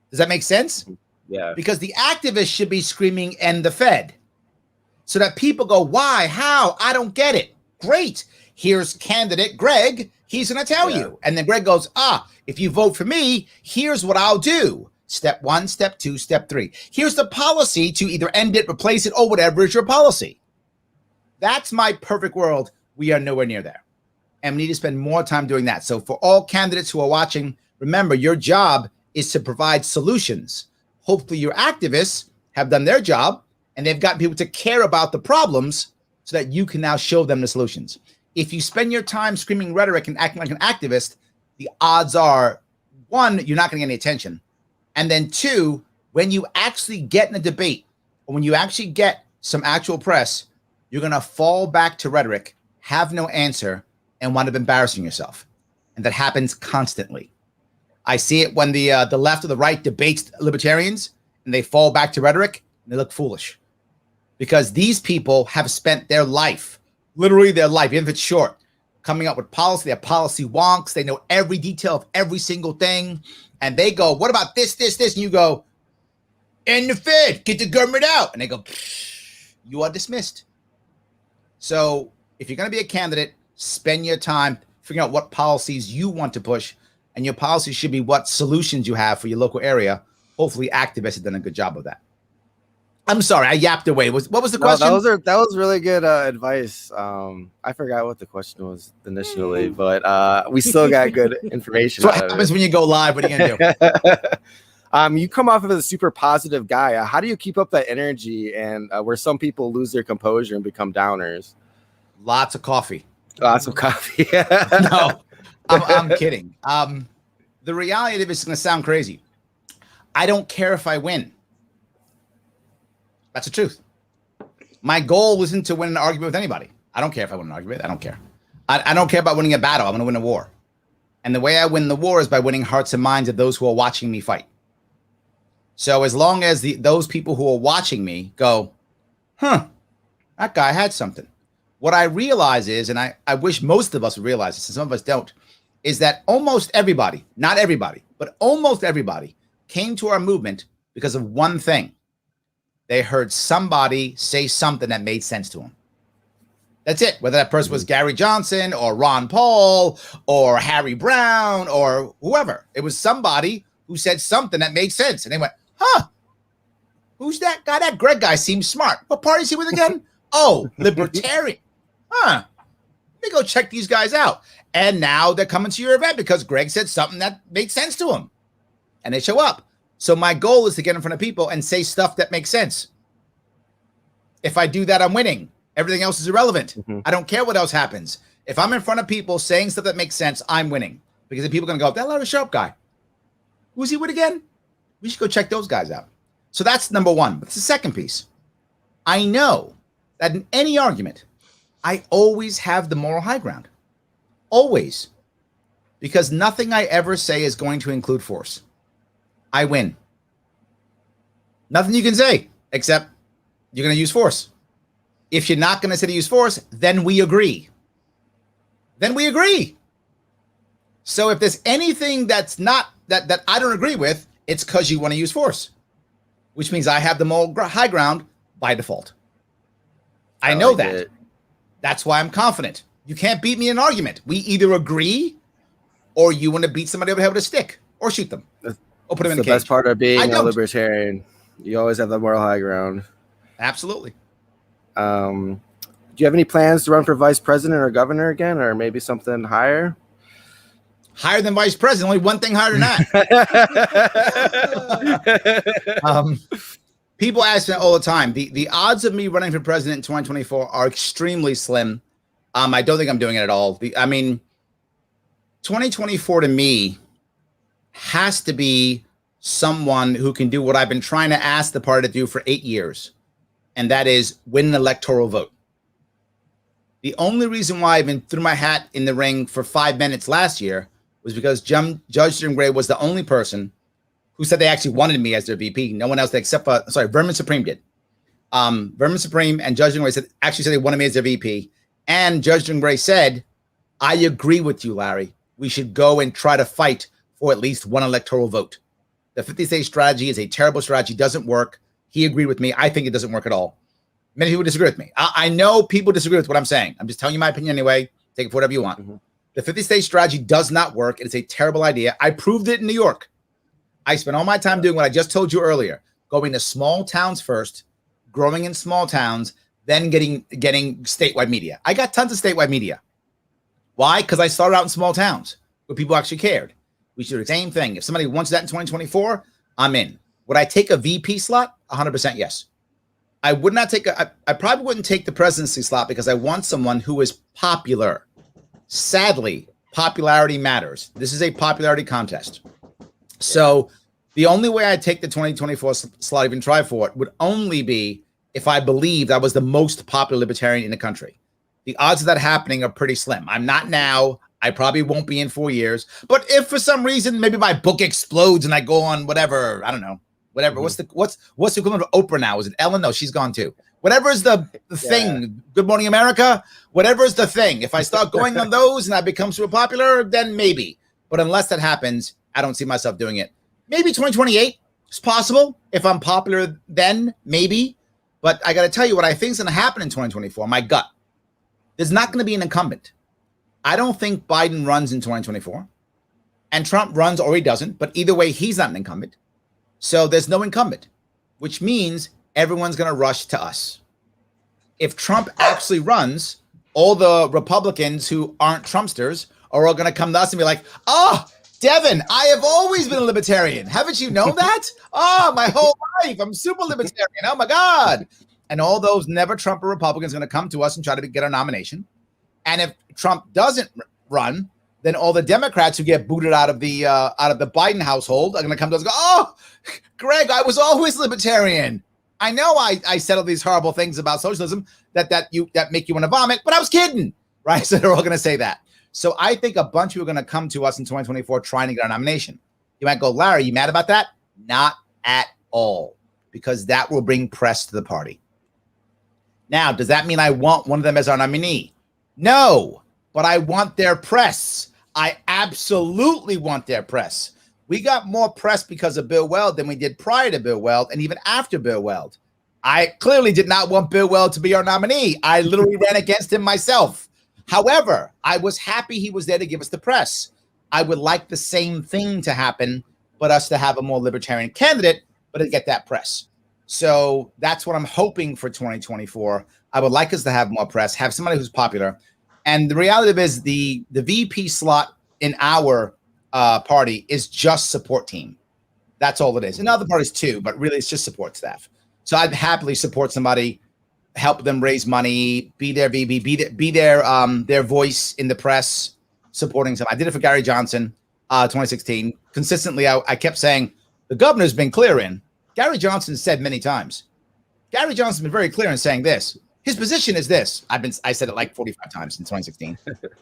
Does that make sense? Yeah. Because the activists should be screaming end the Fed. So that people go, why, how, I don't get it. Great. Here's candidate Greg. He's going to tell you. And then Greg goes, if you vote for me, here's what I'll do. Step 1, step 2, step 3. Here's the policy to either end it, replace it, or whatever is your policy. That's my perfect world. We are nowhere near there. And we need to spend more time doing that. So for all candidates who are watching, remember, your job is to provide solutions. Hopefully your activists have done their job and they've got people to care about the problems so that you can now show them the solutions. If you spend your time screaming rhetoric and acting like an activist, the odds are, 1, you're not going to get any attention. And then 2, when you actually get in a debate or when you actually get some actual press, you're going to fall back to rhetoric, have no answer, and wind up embarrassing yourself. And that happens constantly. I see it when the left or the right debates libertarians and they fall back to rhetoric and they look foolish. Because these people have spent their life, literally their life, even if it's short, coming up with policy. They're policy wonks. They know every detail of every single thing. And they go, what about this? And you go, end the Fed, get the government out. And they go, you are dismissed. So if you're going to be a candidate, spend your time figuring out what policies you want to push. And your policy should be what solutions you have for your local area. Hopefully activists have done a good job of that. I'm sorry, I yapped away. What was the question? That was really good advice. I forgot what the question was initially, but we still got good information. That's what happens when you go live. What are you going to do? You come off of a super positive guy. How do you keep up that energy and where some people lose their composure and become downers? Lots of coffee. Lots of coffee. No, I'm kidding. The reality of it is going to sound crazy. I don't care if I win. That's the truth. My goal isn't to win an argument with anybody. I don't care if I win an argument. I don't care. I don't care about winning a battle. I'm going to win a war. And the way I win the war is by winning hearts and minds of those who are watching me fight. So as long as those people who are watching me go, that guy had something. what I realize is, and I wish most of us would realize this, and some of us don't, is that almost everybody, not everybody, but almost everybody came to our movement because of one thing. They heard somebody say something that made sense to them. That's it. Whether that person was Gary Johnson or Ron Paul or Harry Brown or whoever. It was somebody who said something that made sense. And they went, huh, who's that guy? That Greg guy seems smart. What party is he with again? Oh, Libertarian. Huh. Let me go check these guys out. And now they're coming to your event because Greg said something that made sense to them. And they show up. So my goal is to get in front of people and say stuff that makes sense. If I do that, I'm winning. Everything else is irrelevant. I don't care what else happens. If I'm in front of people saying stuff that makes sense, I'm winning. Because the people are going to go, that Larry Sharpe guy, who's he with again? We should go check those guys out. So that's number one. But it's the second piece. I know that in any argument, I always have the moral high ground. Always. Because nothing I ever say is going to include force. I win. Nothing you can say except you're going to use force. If you're not going to say to use force, then we agree. Then we agree. So if there's anything that's not that I don't agree with, it's because you want to use force, which means I have the moral high ground by default. I know that. It. That's why I'm confident. You can't beat me in an argument. We either agree or you want to beat somebody over the head with a stick or shoot them or put them in a cage. The best part of being a libertarian. You always have the moral high ground. Absolutely. Do you have any plans to run for vice president or governor again, or maybe something higher? Higher than vice president, only one thing higher than that. People ask me all the time. The odds of me running for president in 2024 are extremely slim. I don't think I'm doing it at all. 2024 to me has to be someone who can do what I've been trying to ask the party to do for 8 years. And that is win an electoral vote. The only reason why I even threw my hat in the ring for 5 minutes last year was because Judge Jim Gray was the only person who said they actually wanted me as their VP. No one else except for, Vermin Supreme did. Vermin Supreme and Judge Jim Gray actually said they wanted me as their VP. And Judge Jim Gray said, I agree with you, Larry. We should go and try to fight for at least one electoral vote. The 50-state strategy is a terrible strategy, doesn't work. He agreed with me. I think it doesn't work at all. Many people disagree with me. I know people disagree with what I'm saying. I'm just telling you my opinion anyway. Take it for whatever you want. The 50-state strategy does not work. It is a terrible idea. I proved it in New York. I spent all my time doing what I just told you earlier, going to small towns first, growing in small towns, then getting statewide media. I got tons of statewide media. Why? Because I started out in small towns where people actually cared. We should do the same thing. If somebody wants that in 2024, I'm in. Would I take a VP slot? 100% yes. I would not take I probably wouldn't take the presidency slot because I want someone who is popular. Sadly, popularity matters. This is a popularity contest. So the only way I'd take the 2024 slot, even try for it, would only be if I believed I was the most popular libertarian in the country. The odds of that happening are pretty slim. I'm not now. I probably won't be in 4 years. But if for some reason maybe my book explodes and I go on whatever, I don't know, whatever. What's the equivalent of Oprah now? Is it Ellen? No, she's gone too. Whatever is the thing, Good Morning America, whatever is the thing. If I start going on those and I become super popular, then maybe. But unless that happens, I don't see myself doing it. Maybe 2028 is possible. If I'm popular then, maybe. But I got to tell you what I think is going to happen in 2024, my gut. There's not going to be an incumbent. I don't think Biden runs in 2024. And Trump runs or he doesn't. But either way, he's not an incumbent. So there's no incumbent, which means everyone's going to rush to us. If Trump actually runs, all the Republicans who aren't Trumpsters are all going to come to us and be like, oh, Devin, I have always been a libertarian. Haven't you known that? Oh, my whole life. I'm super libertarian. Oh, my God. And all those never Trumper Republicans are going to come to us and try to get our nomination. And if Trump doesn't run, then all the Democrats who get booted out of the Biden household are going to come to us and go, oh, Greg, I was always libertarian. I know I said all these horrible things about socialism that make you want to vomit, but I was kidding, right? So they're all going to say that. So I think a bunch of you are going to come to us in 2024 trying to get our nomination. You might go, Larry, you mad about that? Not at all, because that will bring press to the party. Now, does that mean I want one of them as our nominee? No, but I want their press. I absolutely want their press. We got more press because of Bill Weld than we did prior to Bill Weld and even after Bill Weld. I clearly did not want Bill Weld to be our nominee. I literally ran against him myself. However, I was happy he was there to give us the press. I would like the same thing to happen, but us to have a more libertarian candidate, but to get that press. So that's what I'm hoping for 2024. I would like us to have more press, have somebody who's popular. And the reality of it is the VP slot in our party is just support team. That's all it is. In other parties too, but really it's just support staff. So I'd happily support somebody, help them raise money, be their VP, be their voice in the press, supporting some. I did it for Gary Johnson, 2016. Consistently, I kept saying, the governor's been clear in. Gary Johnson said many times. Gary Johnson's been very clear in saying this. His position is this. I said it like 45 times in 2016.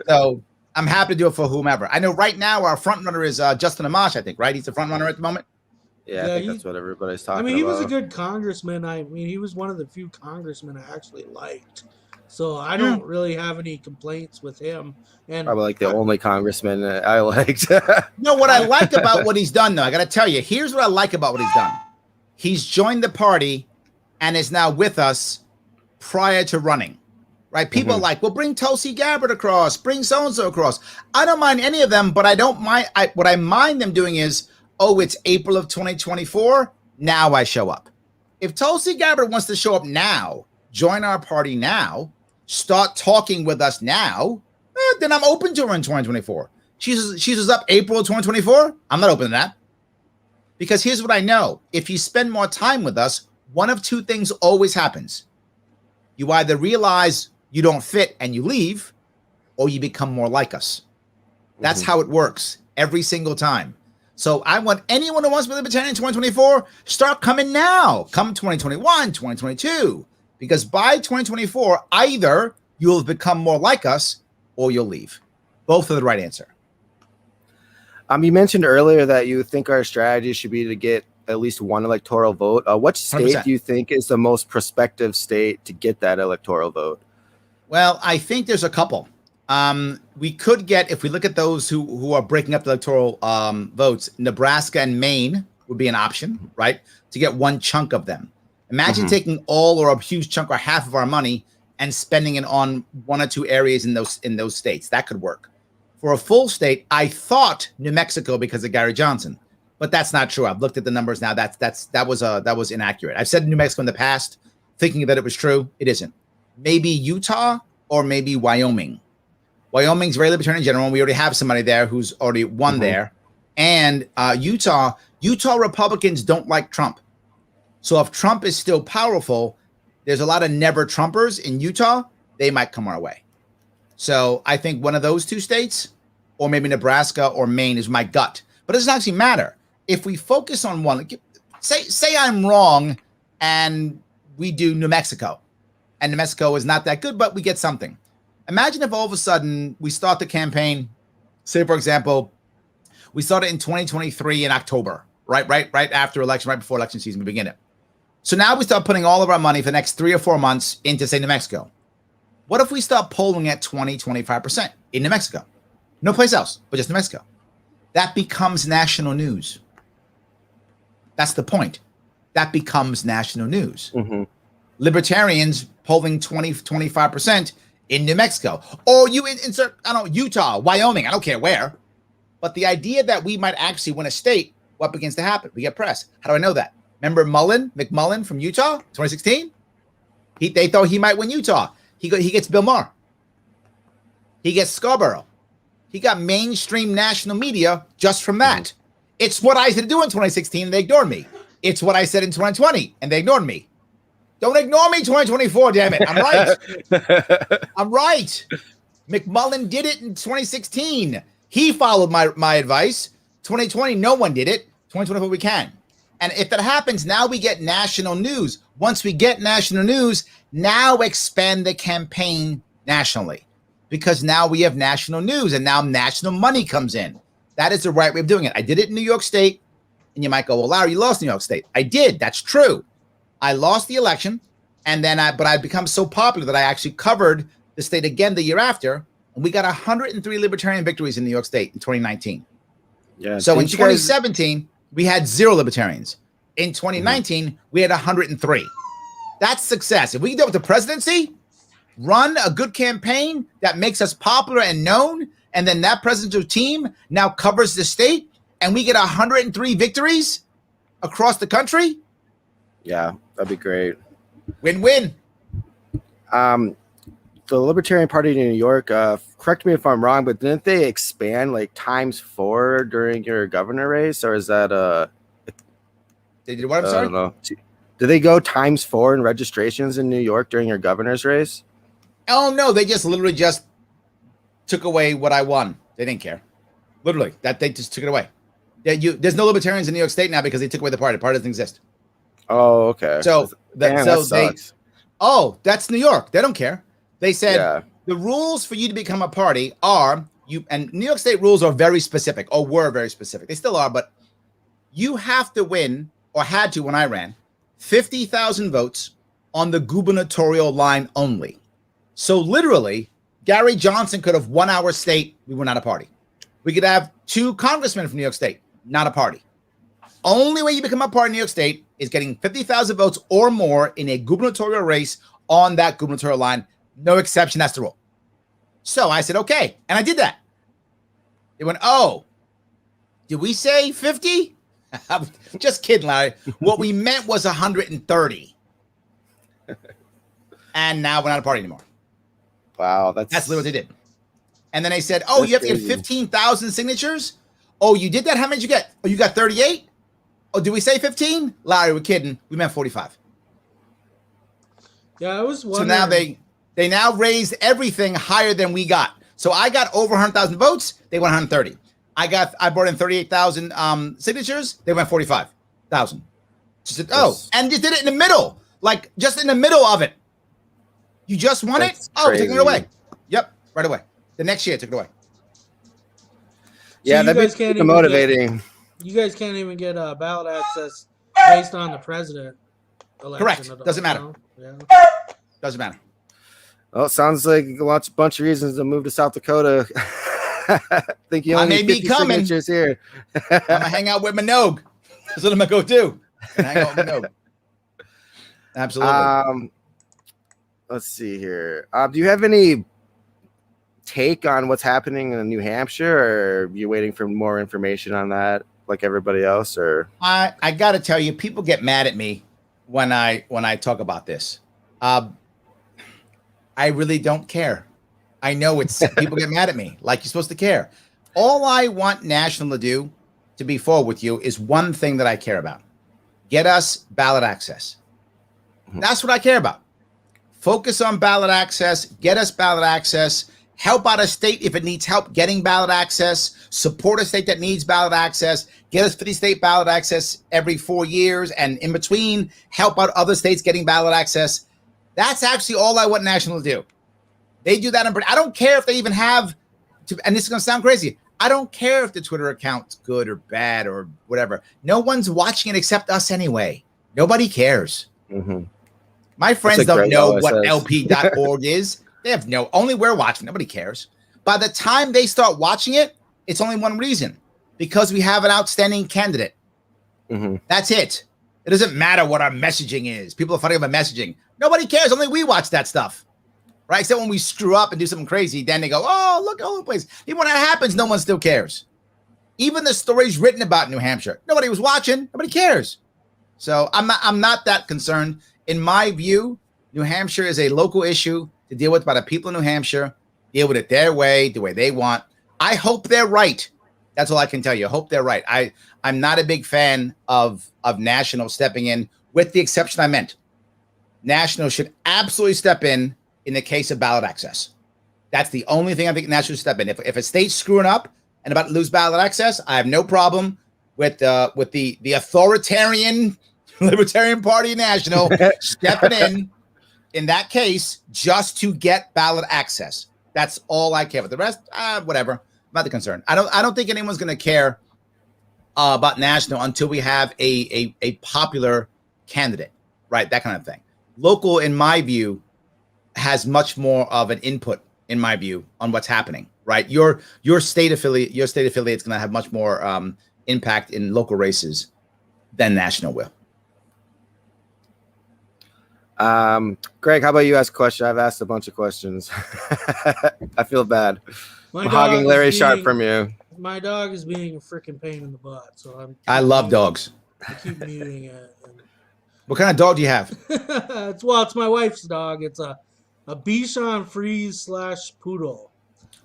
So I'm happy to do it for whomever. I know right now our front runner is Justin Amash, I think, right? He's the front runner at the moment. Yeah, I think that's what everybody's talking about. I mean, he was a good congressman. I mean, he was one of the few congressmen I actually liked. So I don't really have any complaints with him. And probably like the only congressman I liked. No, what I like about what he's done, though, I got to tell you, here's what I like about what he's done. He's joined the party and is now with us prior to running, right? People are like, well, bring Tulsi Gabbard across, bring so-and-so across. I don't mind any of them, but I don't mind. What I mind them doing is, oh, it's April of 2024. Now I show up. If Tulsi Gabbard wants to show up now, join our party now, start talking with us now, then I'm open to her in 2024. She was up April of 2024. I'm not open to that. Because here's what I know. If you spend more time with us, one of two things always happens. You either realize you don't fit and you leave, or you become more like us. That's how it works every single time. So I want anyone who wants to be libertarian in 2024, start coming now. Come 2021, 2022. Because by 2024, either you'll have become more like us or you'll leave. Both are the right answer. You mentioned earlier that you think our strategy should be to get at least one electoral vote. What state 100%. do you think is the most prospective state to get that electoral vote? Well, I think there's a couple. We could get, if we look at those who are breaking up the electoral votes, Nebraska and Maine would be an option, right? To get one chunk of them. Imagine taking all or a huge chunk or half of our money and spending it on one or two areas in those states. That could work. For a full state, I thought New Mexico because of Gary Johnson, but that's not true. I've looked at the numbers now. That was inaccurate. I've said New Mexico in the past, thinking that it was true. It isn't. Maybe Utah or maybe Wyoming. Wyoming's very libertarian in general. And we already have somebody there who's already won there. And Utah Republicans don't like Trump. So if Trump is still powerful, there's a lot of never Trumpers in Utah. They might come our way. So I think one of those two states, or maybe Nebraska or Maine, is my gut. But it doesn't actually matter. If we focus on one, say I'm wrong and we do New Mexico. And New Mexico is not that good, but we get something. Imagine if all of a sudden we start the campaign, say, for example, we started in 2023 in October, right after election, right before election season, we begin it. So now we start putting all of our money for the next 3 or 4 months into, say, New Mexico. What if we start polling at 20-25% in New Mexico? No place else, but just New Mexico. That becomes national news. That's the point. That becomes national news. Libertarians polling 20-25% in New Mexico. Or you insert, I don't know, Utah, Wyoming, I don't care where. But the idea that we might actually win a state, what begins to happen? We get press. How do I know that? Remember McMullen from Utah, 2016? They thought he might win Utah. He gets Bill Maher. He gets Scarborough. He got mainstream national media just from that. It's what I said to do in 2016, and they ignored me. It's what I said in 2020, and they ignored me. Don't ignore me 2024, damn it. I'm right. I'm right. McMullen did it in 2016. He followed my advice. 2020, no one did it. 2024, we can. And if that happens, now we get national news. Once we get national news, now expand the campaign nationally. Because now we have national news and now national money comes in. That is the right way of doing it. I did it in New York State. And you might go, well, Larry, you lost New York State. I did. That's true. I lost the election. And then but I'd become so popular that I actually covered the state again the year after. And we got 103 Libertarian victories in New York State in 2019. Yeah. So in 2017, we had 0 Libertarians. In 2019, we had 103. That's success. If we can do it with the presidency, run a good campaign that makes us popular and known, and then that presidential team now covers the state, and we get 103 victories across the country. Yeah, that'd be great. Win-win. The Libertarian Party in New York, correct me if I'm wrong, but didn't they expand like ×4 during your governor race, or is that They did what? I'm sorry? I don't know. Did they go ×4 in registrations in New York during your governor's race? Oh no, they just literally just took away what I won. They didn't care. Literally, that they just took it away. There's no Libertarians in New York State now because they took away the party. The party doesn't exist. Oh, okay. So Damn, that sucks. That's New York. They don't care. They said the rules for you to become a party are and New York State rules are very specific, or were very specific. They still are, but you have to win, or had to when I ran, 50,000 votes on the gubernatorial line only. So literally, Gary Johnson could have won our state. We were not a party. We could have 2 congressmen from New York State, not a party. Only way you become a party in New York State is getting 50,000 votes or more in a gubernatorial race on that gubernatorial line. No exception. That's the rule. So I said, okay. And I did that. They went, oh, did we say 50? Just kidding, Larry. What we meant was 130. And now we're not a party anymore. Wow. That's literally what they did. And then they said, oh, you have to get 15,000 signatures? Oh, you did that? How many did you get? Oh, you got 38? Oh, did we say 15? Larry, we're kidding. We meant 45. Yeah, I was wondering. So now they now raised everything higher than we got. So I got over 100,000 votes. They went 130. I brought in 38,000 signatures. They went 45,000. She said, oh, and just did it in the middle, like just in the middle of it. You just won it? Oh, taking it away. Yep, right away. The next year, I took it away. Yeah, that makes it motivating. You guys can't even get ballot access based on the president election. Correct. Doesn't matter. Yeah. Doesn't matter. Well, it sounds like a bunch of reasons to move to South Dakota. I think you only need 50 signatures here. I'm gonna hang out with Minogue. That's what I'm gonna go do. Hang out with Minogue. Absolutely. Let's see here. Do you have any take on what's happening in New Hampshire, or are you waiting for more information on that, like everybody else? Or I got to tell you, people get mad at me when I talk about this. I really don't care. I know it's people get mad at me, like you're supposed to care. All I want National to do, to be forward with you, is one thing that I care about: get us ballot access. That's what I care about. Focus on ballot access. Get us ballot access. Help out a state if it needs help getting ballot access. Support a state that needs ballot access. Get us 50 state ballot access every 4 years, and in between, help out other states getting ballot access. That's actually all I want National to do. They do that. I don't care if they even have, and this is going to sound crazy, I don't care if the Twitter account's good or bad or whatever. No one's watching it except us anyway. Nobody cares. Mm-hmm. My friends don't know what lp.org is. They have only we're watching. Nobody cares. By the time they start watching it, it's only one reason: because we have an outstanding candidate. Mm-hmm. That's it. It doesn't matter what our messaging is. People are fighting about messaging. Nobody cares. Only we watch that stuff, right? Except when we screw up and do something crazy, then they go, "Oh, look all the place." Even when that happens, no one still cares. Even the stories written about New Hampshire, nobody was watching. Nobody cares. So I'm not that concerned. In my view, New Hampshire is a local issue to deal with by the people in New Hampshire. Deal with it their way, the way they want. I hope they're right. That's all I can tell you. I hope they're right. I'm not a big fan of National stepping in, with the exception I meant. National should absolutely step in the case of ballot access. That's the only thing I think National should step in. If a state's screwing up and about to lose ballot access, I have no problem with the authoritarian Libertarian Party National stepping in that case, just to get ballot access. That's all I care about. The rest, whatever. I'm not the concern. I don't think anyone's going to care about National until we have a popular candidate, right? That kind of thing. local, in my view, has much more of an input, in my view, on what's happening, right? Your state affiliate is going to have much more impact in local races than national will. Greg, how about you ask a question? I've asked a bunch of questions. I feel bad. I'm hogging Larry Sharpe from you. My dog is being a freaking pain in the butt, so I love dogs. I keep muting it. What kind of dog do you have? It's my wife's dog. It's a Bichon Frise / poodle.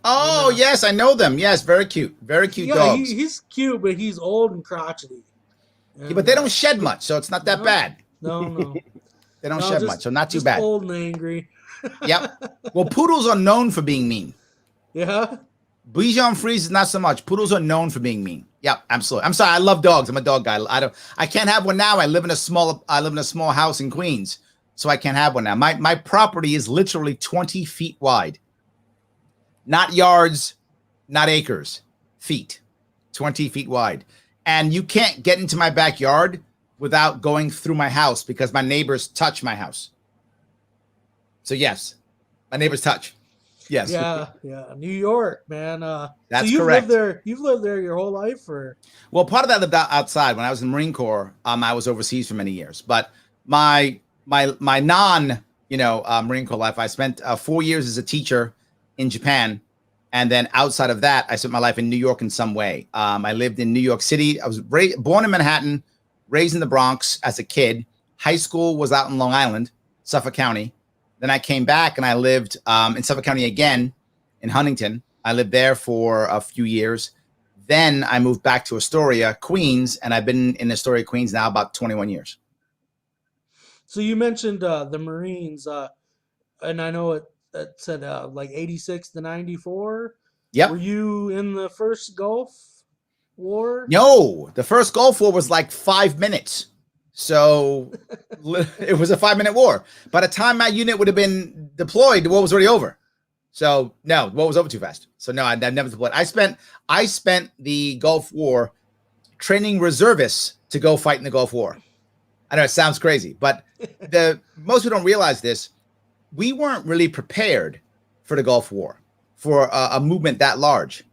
Oh, yes, I know them. Yes, very cute. Very cute dogs. He's cute, but he's old and crotchety. And, but they don't shed much, so it's not that bad. No. They don't shed much, so not too bad. Old and angry. Yep. Well, poodles are known for being mean. Yeah. Bichon Frise is not so much. Poodles are known for being mean. Yep, absolutely. I'm sorry. I love dogs. I'm a dog guy. I can't have one now. I live in a small house in Queens, so I can't have one now. My property is literally 20 feet wide. Not yards, not acres. Feet. 20 feet wide. And you can't get into my backyard without going through my house because my neighbors touch my house. So yes, my neighbors touch. Yes. Yeah. New York, man. That's so correct. You've lived there your whole life, or? Well, part of that lived outside. When I was in the Marine Corps, I was overseas for many years. But my non, Marine Corps life, I spent 4 years as a teacher in Japan. And then outside of that, I spent my life in New York in some way. I lived in New York City. I was born in Manhattan, raised in the Bronx as a kid. High school was out in Long Island, Suffolk County. Then I came back and I lived in Suffolk County again in Huntington. I lived there for a few years. Then I moved back to Astoria, Queens, and I've been in Astoria, Queens now about 21 years. So you mentioned the Marines, and I know it said like 86 to 94. Yep. Were you in the first Gulf War? No, the first Gulf War was like 5 minutes. So it was a 5-minute war. By the time my unit would have been deployed, the war was already over. So no, the war was over too fast. So no, I never deployed. I spent the Gulf War training reservists to go fight in the Gulf War. I know it sounds crazy, but most people don't realize this. We weren't really prepared for the Gulf War, for a movement that large.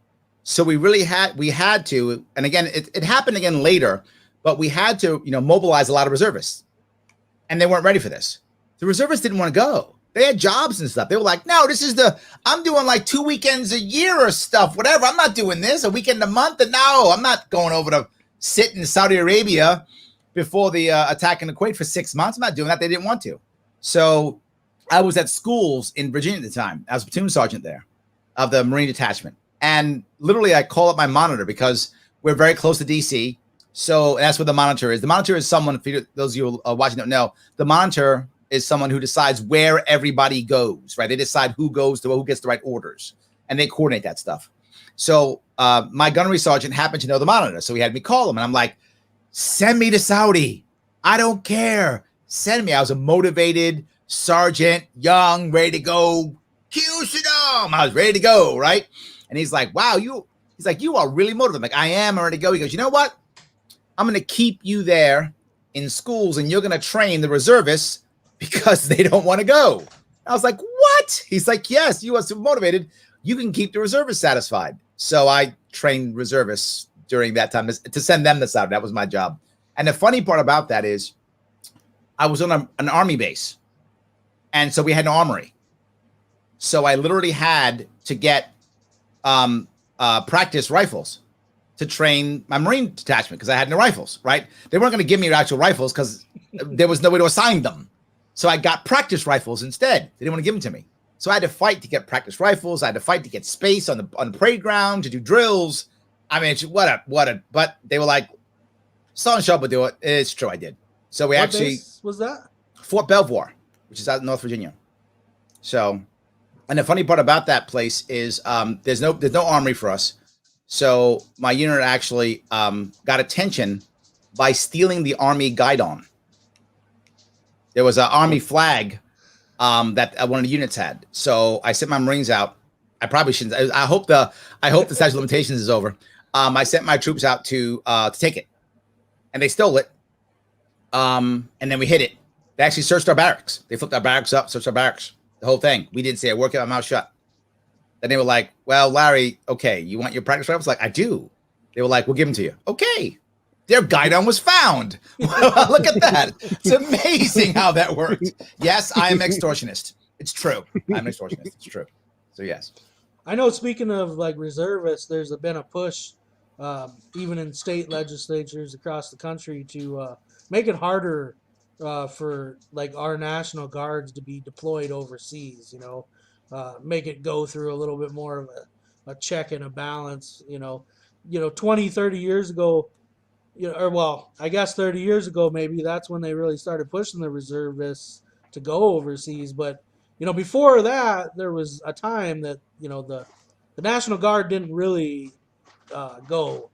So we had to, and again, it happened again later, but we had to, mobilize a lot of reservists, and they weren't ready for this. The reservists didn't want to go. They had jobs and stuff. They were like, no, I'm doing like 2 weekends a year or stuff, whatever. I'm not doing this, a weekend a month. And no, I'm not going over to sit in Saudi Arabia before the attack in Kuwait for 6 months. I'm not doing that. They didn't want to. So I was at schools in Virginia at the time. I was a platoon sergeant there of the Marine Detachment. And literally I call up my monitor because we're very close to DC. So that's what the monitor is. The monitor is someone, for those of you watching don't know, the monitor is someone who decides where everybody goes, right? They decide who goes to who gets the right orders, and they coordinate that stuff. So my gunnery sergeant happened to know the monitor. So he had me call him, and I'm like, send me to Saudi. I don't care. Send me. I was a motivated sergeant, young, ready to go. Cue Saddam. I was ready to go, right? And he's like, wow, you are really motivated. I'm like, I am ready to go. He goes, you know what? I'm going to keep you there in schools, and you're going to train the reservists because they don't want to go. I was like, what? He's like, yes, you are super motivated. You can keep the reservists satisfied. So I trained reservists during that time to send them to Saudi. That was my job. And the funny part about that is I was on an army base. And so we had an armory. So I literally had to get practice rifles to train my Marine detachment because I had no rifles, right? They weren't going to give me actual rifles because there was no way to assign them. So I got practice rifles instead. They didn't want to give them to me. So I had to fight to get practice rifles. I had to fight to get space on the parade ground to do drills. I mean, but they were like, Sergeant Sharpe would do it. It's true, I did. So we What actually, base was that? Fort Belvoir, which is out in North Virginia. So, and the funny part about that place is there's no armory for us. So my unit actually got attention by stealing the Army guidon. There was an Army flag that one of the units had. So I sent my Marines out. I probably shouldn't. I hope the statute of limitations is over. I sent my troops out to take it, and they stole it. And then we hid it They actually searched our barracks. They flipped our barracks up, searched our barracks, the whole thing. We didn't say a word, kept my mouth shut. Then they were like, well, Larry, okay, you want your practice rifles? Like, I do. They were like, we'll give them to you. Okay. Their guidon was found. Look at that. It's amazing how that worked. Yes, I am extortionist. It's true. I'm an extortionist. It's true. So, yes. I know, speaking of like reservists, there's been a push, even in state legislatures across the country, to make it harder for like our National Guards to be deployed overseas, you know, make it go through a little bit more of a check and a balance, you know, 20, 30 years ago, or well, I guess 30 years ago, maybe that's when they really started pushing the reservists to go overseas. But, before that, there was a time that, the National Guard didn't really go,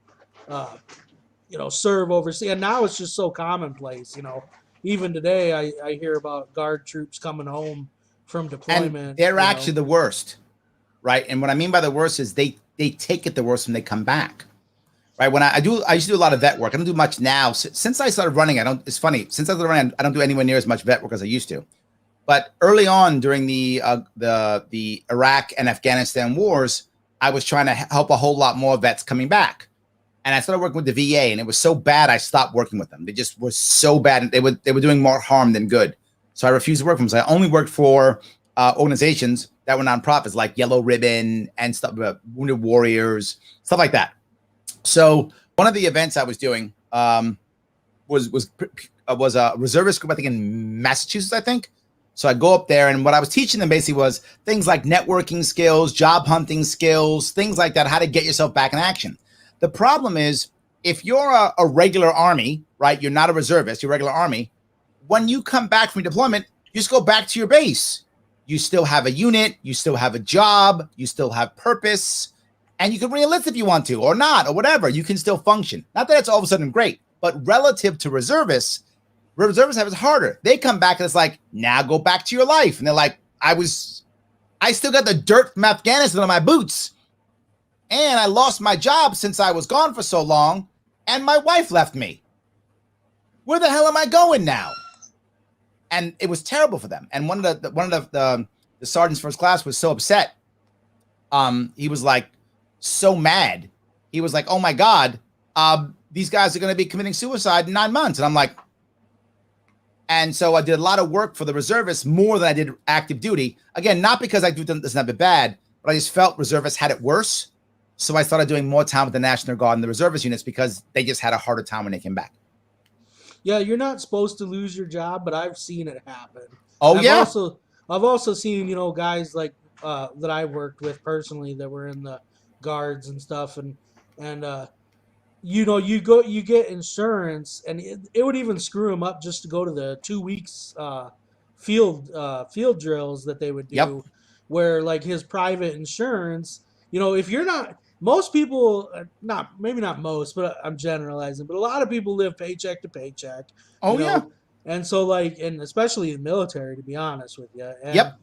serve overseas. And now it's just so commonplace, Even today, I hear about Guard troops coming home from deployment. And they're actually the worst, right? And what I mean by the worst is they take it the worst when they come back. Right. When I used to do a lot of vet work. I don't do much now. Since I started running, it's funny. Since I started running, I don't do anywhere near as much vet work as I used to. But early on during the Iraq and Afghanistan wars, I was trying to help a whole lot more vets coming back. And I started working with the VA, and it was so bad I stopped working with them. They just were so bad. They were doing more harm than good. So I refused to work for them. So I only worked for organizations that were nonprofits like Yellow Ribbon and stuff, Wounded Warriors, stuff like that. So one of the events I was doing was a reservist group, I think in Massachusetts, I think. So I go up there, and what I was teaching them basically was things like networking skills, job hunting skills, things like that, how to get yourself back in action. The problem is if you're a regular Army, right, you're not a reservist, you're a regular Army, when you come back from deployment, you just go back to your base. You still have a unit, you still have a job, you still have purpose. And you can re-enlist if you want to, or not, or whatever. You can still function. Not that it's all of a sudden great, but relative to reservists have it harder. They come back and it's like, now go back to your life. And they're like, I still got the dirt from Afghanistan on my boots. And I lost my job since I was gone for so long. And my wife left me. Where the hell am I going now? And it was terrible for them. And one of the sergeants first class was so upset. He was like, so mad. He was like, oh my God, these guys are going to be committing suicide in 9 months. And I'm like, and so I did a lot of work for the reservists more than I did active duty. Again, not because I do this not bad, but I just felt reservists had it worse. So I started doing more time with the National Guard and the reservist units because they just had a harder time when they came back. Yeah, you're not supposed to lose your job, but I've seen it happen. Oh, yeah. I've also seen, guys like that I worked with personally that were in the guards and stuff, and you get insurance, and it would even screw them up just to go to the 2 weeks field drills that they would do. Yep. Where like his private insurance, if you're not, most people, maybe not most, but I'm generalizing, but a lot of people live paycheck to paycheck. Oh, yeah. And so and especially the military, to be honest with you. And yep.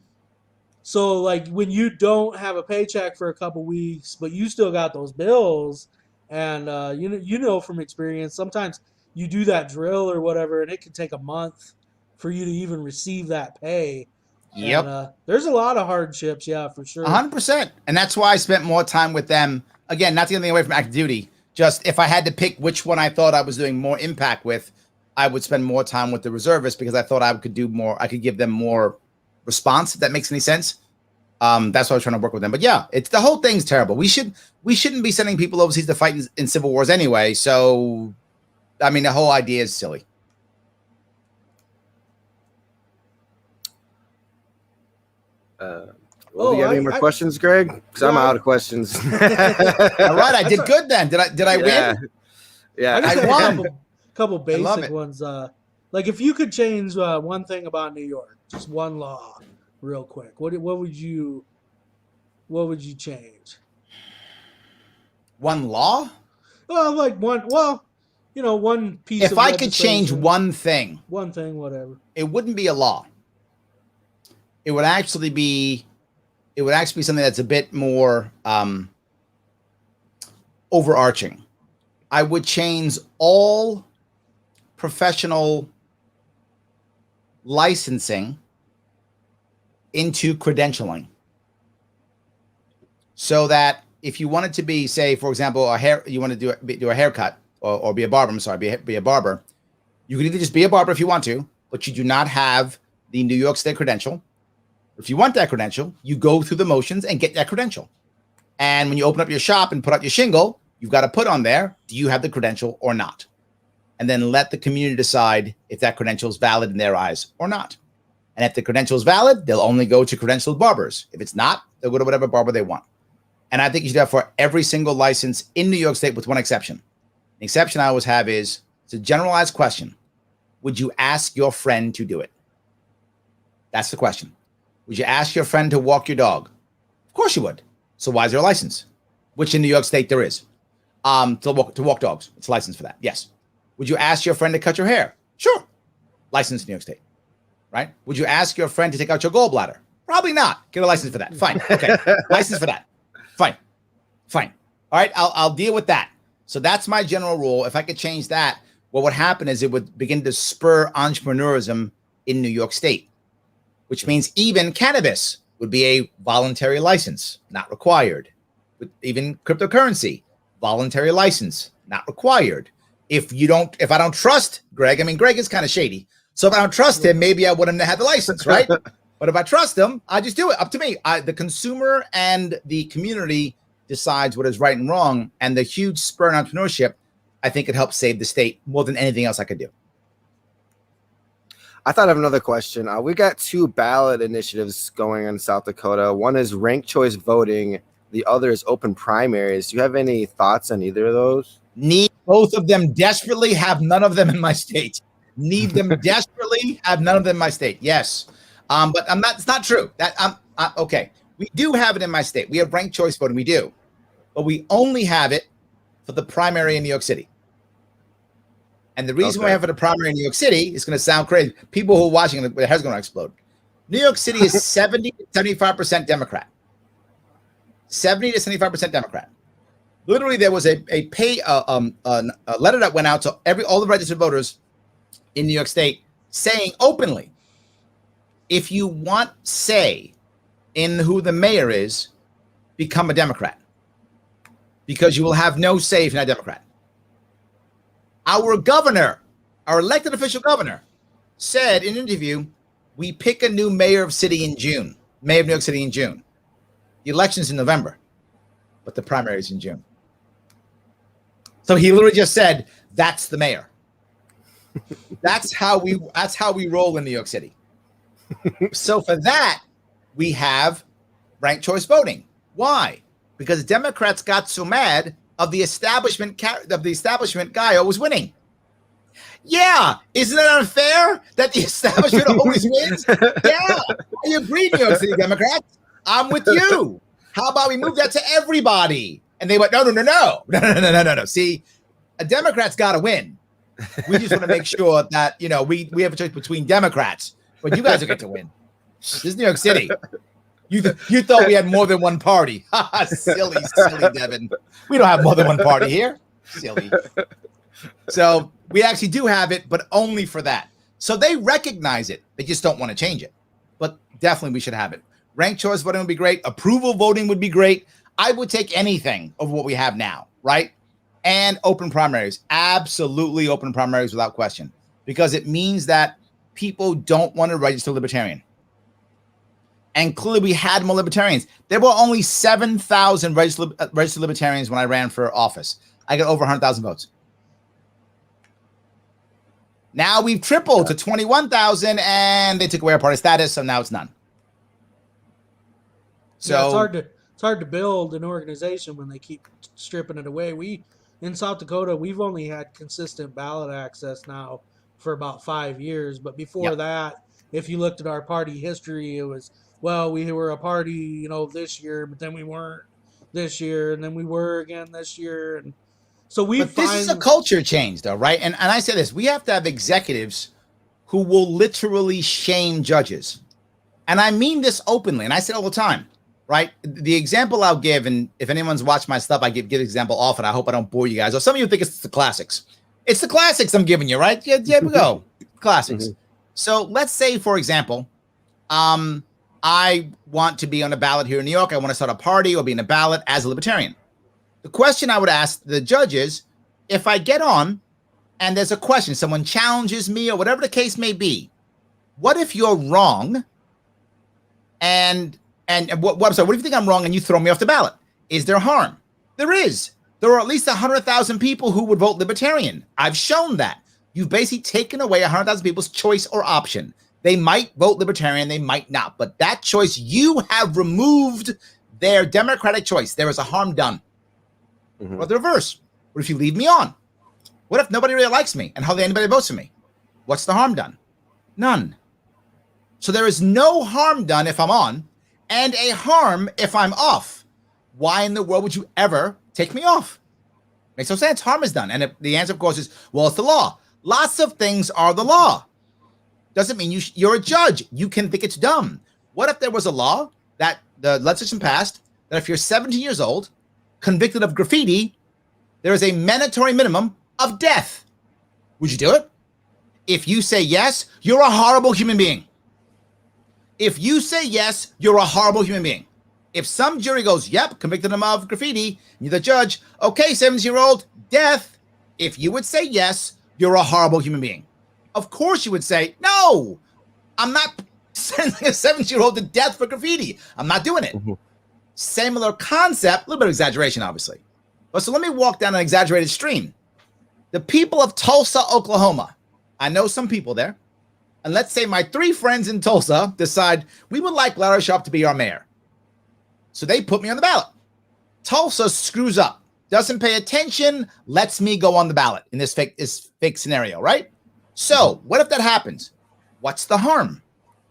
So like when you don't have a paycheck for a couple weeks, but you still got those bills, and from experience, sometimes you do that drill or whatever, and it can take a month for you to even receive that pay. Yep. And, there's a lot of hardships, yeah, for sure. 100%. And that's why I spent more time with them. Again, not to get anything away from active duty. Just if I had to pick which one I thought I was doing more impact with, I would spend more time with the reservists because I thought I could do more. I could give them more response, if that makes any sense. That's why I was trying to work with them. But yeah, the whole thing's terrible. We shouldn't be sending people overseas to fight in civil wars anyway. So, I mean, the whole idea is silly. Do you have any more questions, Greg? Because I'm out of questions. All right, I did good then. Did I win? Yeah, I just have won. a couple basic ones. Like if you could change one thing about New York, just one law, real quick, what would you change? One law? Well, like one piece. If I could change one thing, whatever, it wouldn't be a law. It would actually be something that's a bit more overarching. I would change all professional licensing into credentialing, so that if you wanted to be, say, for example, you want to do a haircut or be a barber. I'm sorry, be a barber. You can either just be a barber if you want to, but you do not have the New York State credential. If you want that credential, you go through the motions and get that credential. And when you open up your shop and put out your shingle, you've got to put on there, do you have the credential or not? And then let the community decide if that credential is valid in their eyes or not. And if the credential is valid, they'll only go to credentialed barbers. If it's not, they'll go to whatever barber they want. And I think you should have for every single license in New York State with one exception. The exception I always have is, it's a generalized question. Would you ask your friend to do it? That's the question. Would you ask your friend to walk your dog? Of course you would. So why is there a license? Which in New York State there is. To walk dogs. It's a license for that. Yes. Would you ask your friend to cut your hair? Sure. License in New York State. Right? Would you ask your friend to take out your gallbladder? Probably not. Get a license for that. Fine. Okay. License for that. Fine. Fine. All right. I'll deal with that. So that's my general rule. If I could change that, what would happen is it would begin to spur entrepreneurism in New York State, which means even cannabis would be a voluntary license, not required. Even cryptocurrency, voluntary license, not required. If I don't trust Greg, I mean, Greg is kind of shady. So if I don't trust him, maybe I wouldn't have had the license, right? But if I trust him, I just do it. Up to me. The consumer and the community decides what is right and wrong. And the huge spur in entrepreneurship, I think it helps save the state more than anything else I could do. I thought of another question. We got 2 ballot initiatives going in South Dakota. One is ranked choice voting. The other is open primaries. Do you have any thoughts on either of those? Need both of them desperately, have none of them in my state. Need them desperately, have none of them in my state. Yes. But it's not true. Okay. We do have it in my state. We have ranked choice voting. We do. But we only have it for the primary in New York City. And the reason we have it a primary in New York City is going to sound crazy. People who are watching, their head's going to explode. New York City is 70 to 75% Democrat. 70 to 75% Democrat. Literally, there was a letter that went out to all the registered voters in New York State saying openly, if you want say in who the mayor is, become a Democrat, because you will have no say if you're not a Democrat. Our governor, our elected official governor, said in an interview, we pick a new mayor of New York City in June. The election's in November, but the primary is in June. So he literally just said, that's the mayor. That's how we roll in New York City. So for that, we have ranked choice voting. Why? Because Democrats got so mad of the establishment guy always winning. Yeah, isn't it unfair that the establishment always wins? Yeah, I agree, New York City Democrats. I'm with you. How about we move that to everybody? And they went, no. See, a Democrat's got to win. We just want to make sure that we have a choice between Democrats, but you guys will get to win. This is New York City. You thought we had more than one party. Silly Devin. We don't have more than one party here. Silly. So we actually do have it, but only for that. So they recognize it. They just don't want to change it. But definitely we should have it. Ranked choice voting would be great. Approval voting would be great. I would take anything of what we have now, right? And open primaries. Absolutely open primaries without question. Because it means that people don't want to register Libertarian. And clearly we had more Libertarians. There were only 7,000 registered Libertarians when I ran for office. I got over 100,000 votes. Now we've tripled to 21,000 and they took away our party status, so now it's none. So it's hard to build an organization when they keep stripping it away. In South Dakota, we've only had consistent ballot access now for about 5 years. But before that, if you looked at our party history, it was, well, we were a party, this year, but then we weren't this year, and then we were again this year. And so this is a culture change, though, right? And I say this, we have to have executives who will literally shame judges. And I mean this openly, and I say it all the time, right? The example I'll give, and if anyone's watched my stuff, I give the example often. I hope I don't bore you guys. Or some of you think it's the classics. It's the classics I'm giving you, right? Yeah, we go. Classics. So let's say, for example, I want to be on a ballot here in New York. I want to start a party or be in a ballot as a libertarian. The question I would ask the judge is, if I get on and there's a question, someone challenges me or whatever the case may be, what if you're wrong? And what if you think I'm wrong and you throw me off the ballot? Is there harm? There is. There are at least 100,000 people who would vote libertarian. I've shown that. You've basically taken away 100,000 people's choice or option. They might vote libertarian, they might not. But that choice, you have removed their democratic choice. There is a harm done. Mm-hmm. Or the reverse. What if you leave me on? What if nobody really likes me and hardly anybody votes for me? What's the harm done? None. So there is no harm done if I'm on, and a harm if I'm off. Why in the world would you ever take me off? Makes no sense. Harm is done. And the answer, of course, is, well, it's the law. Lots of things are the law. Doesn't mean you're a judge. You can think it's dumb. What if there was a law that the legislation passed that if you're 17 years old, convicted of graffiti, there is a mandatory minimum of death? Would you do it? If you say yes, you're a horrible human being. If you say yes, you're a horrible human being. If some jury goes, yep, convicted him of graffiti, and you're the judge, okay, 17-year-old, death. If you would say yes, you're a horrible human being. Of course you would say, no, I'm not sending a 17-year-old to death for graffiti. I'm not doing it. Mm-hmm. Similar concept, a little bit of exaggeration, obviously. But so let me walk down an exaggerated stream. The people of Tulsa, Oklahoma, I know some people there. And let's say my 3 friends in Tulsa decide we would like Larry Sharpe to be our mayor. So they put me on the ballot. Tulsa screws up, doesn't pay attention, lets me go on the ballot in this fake scenario, right? So what if that happens? What's the harm?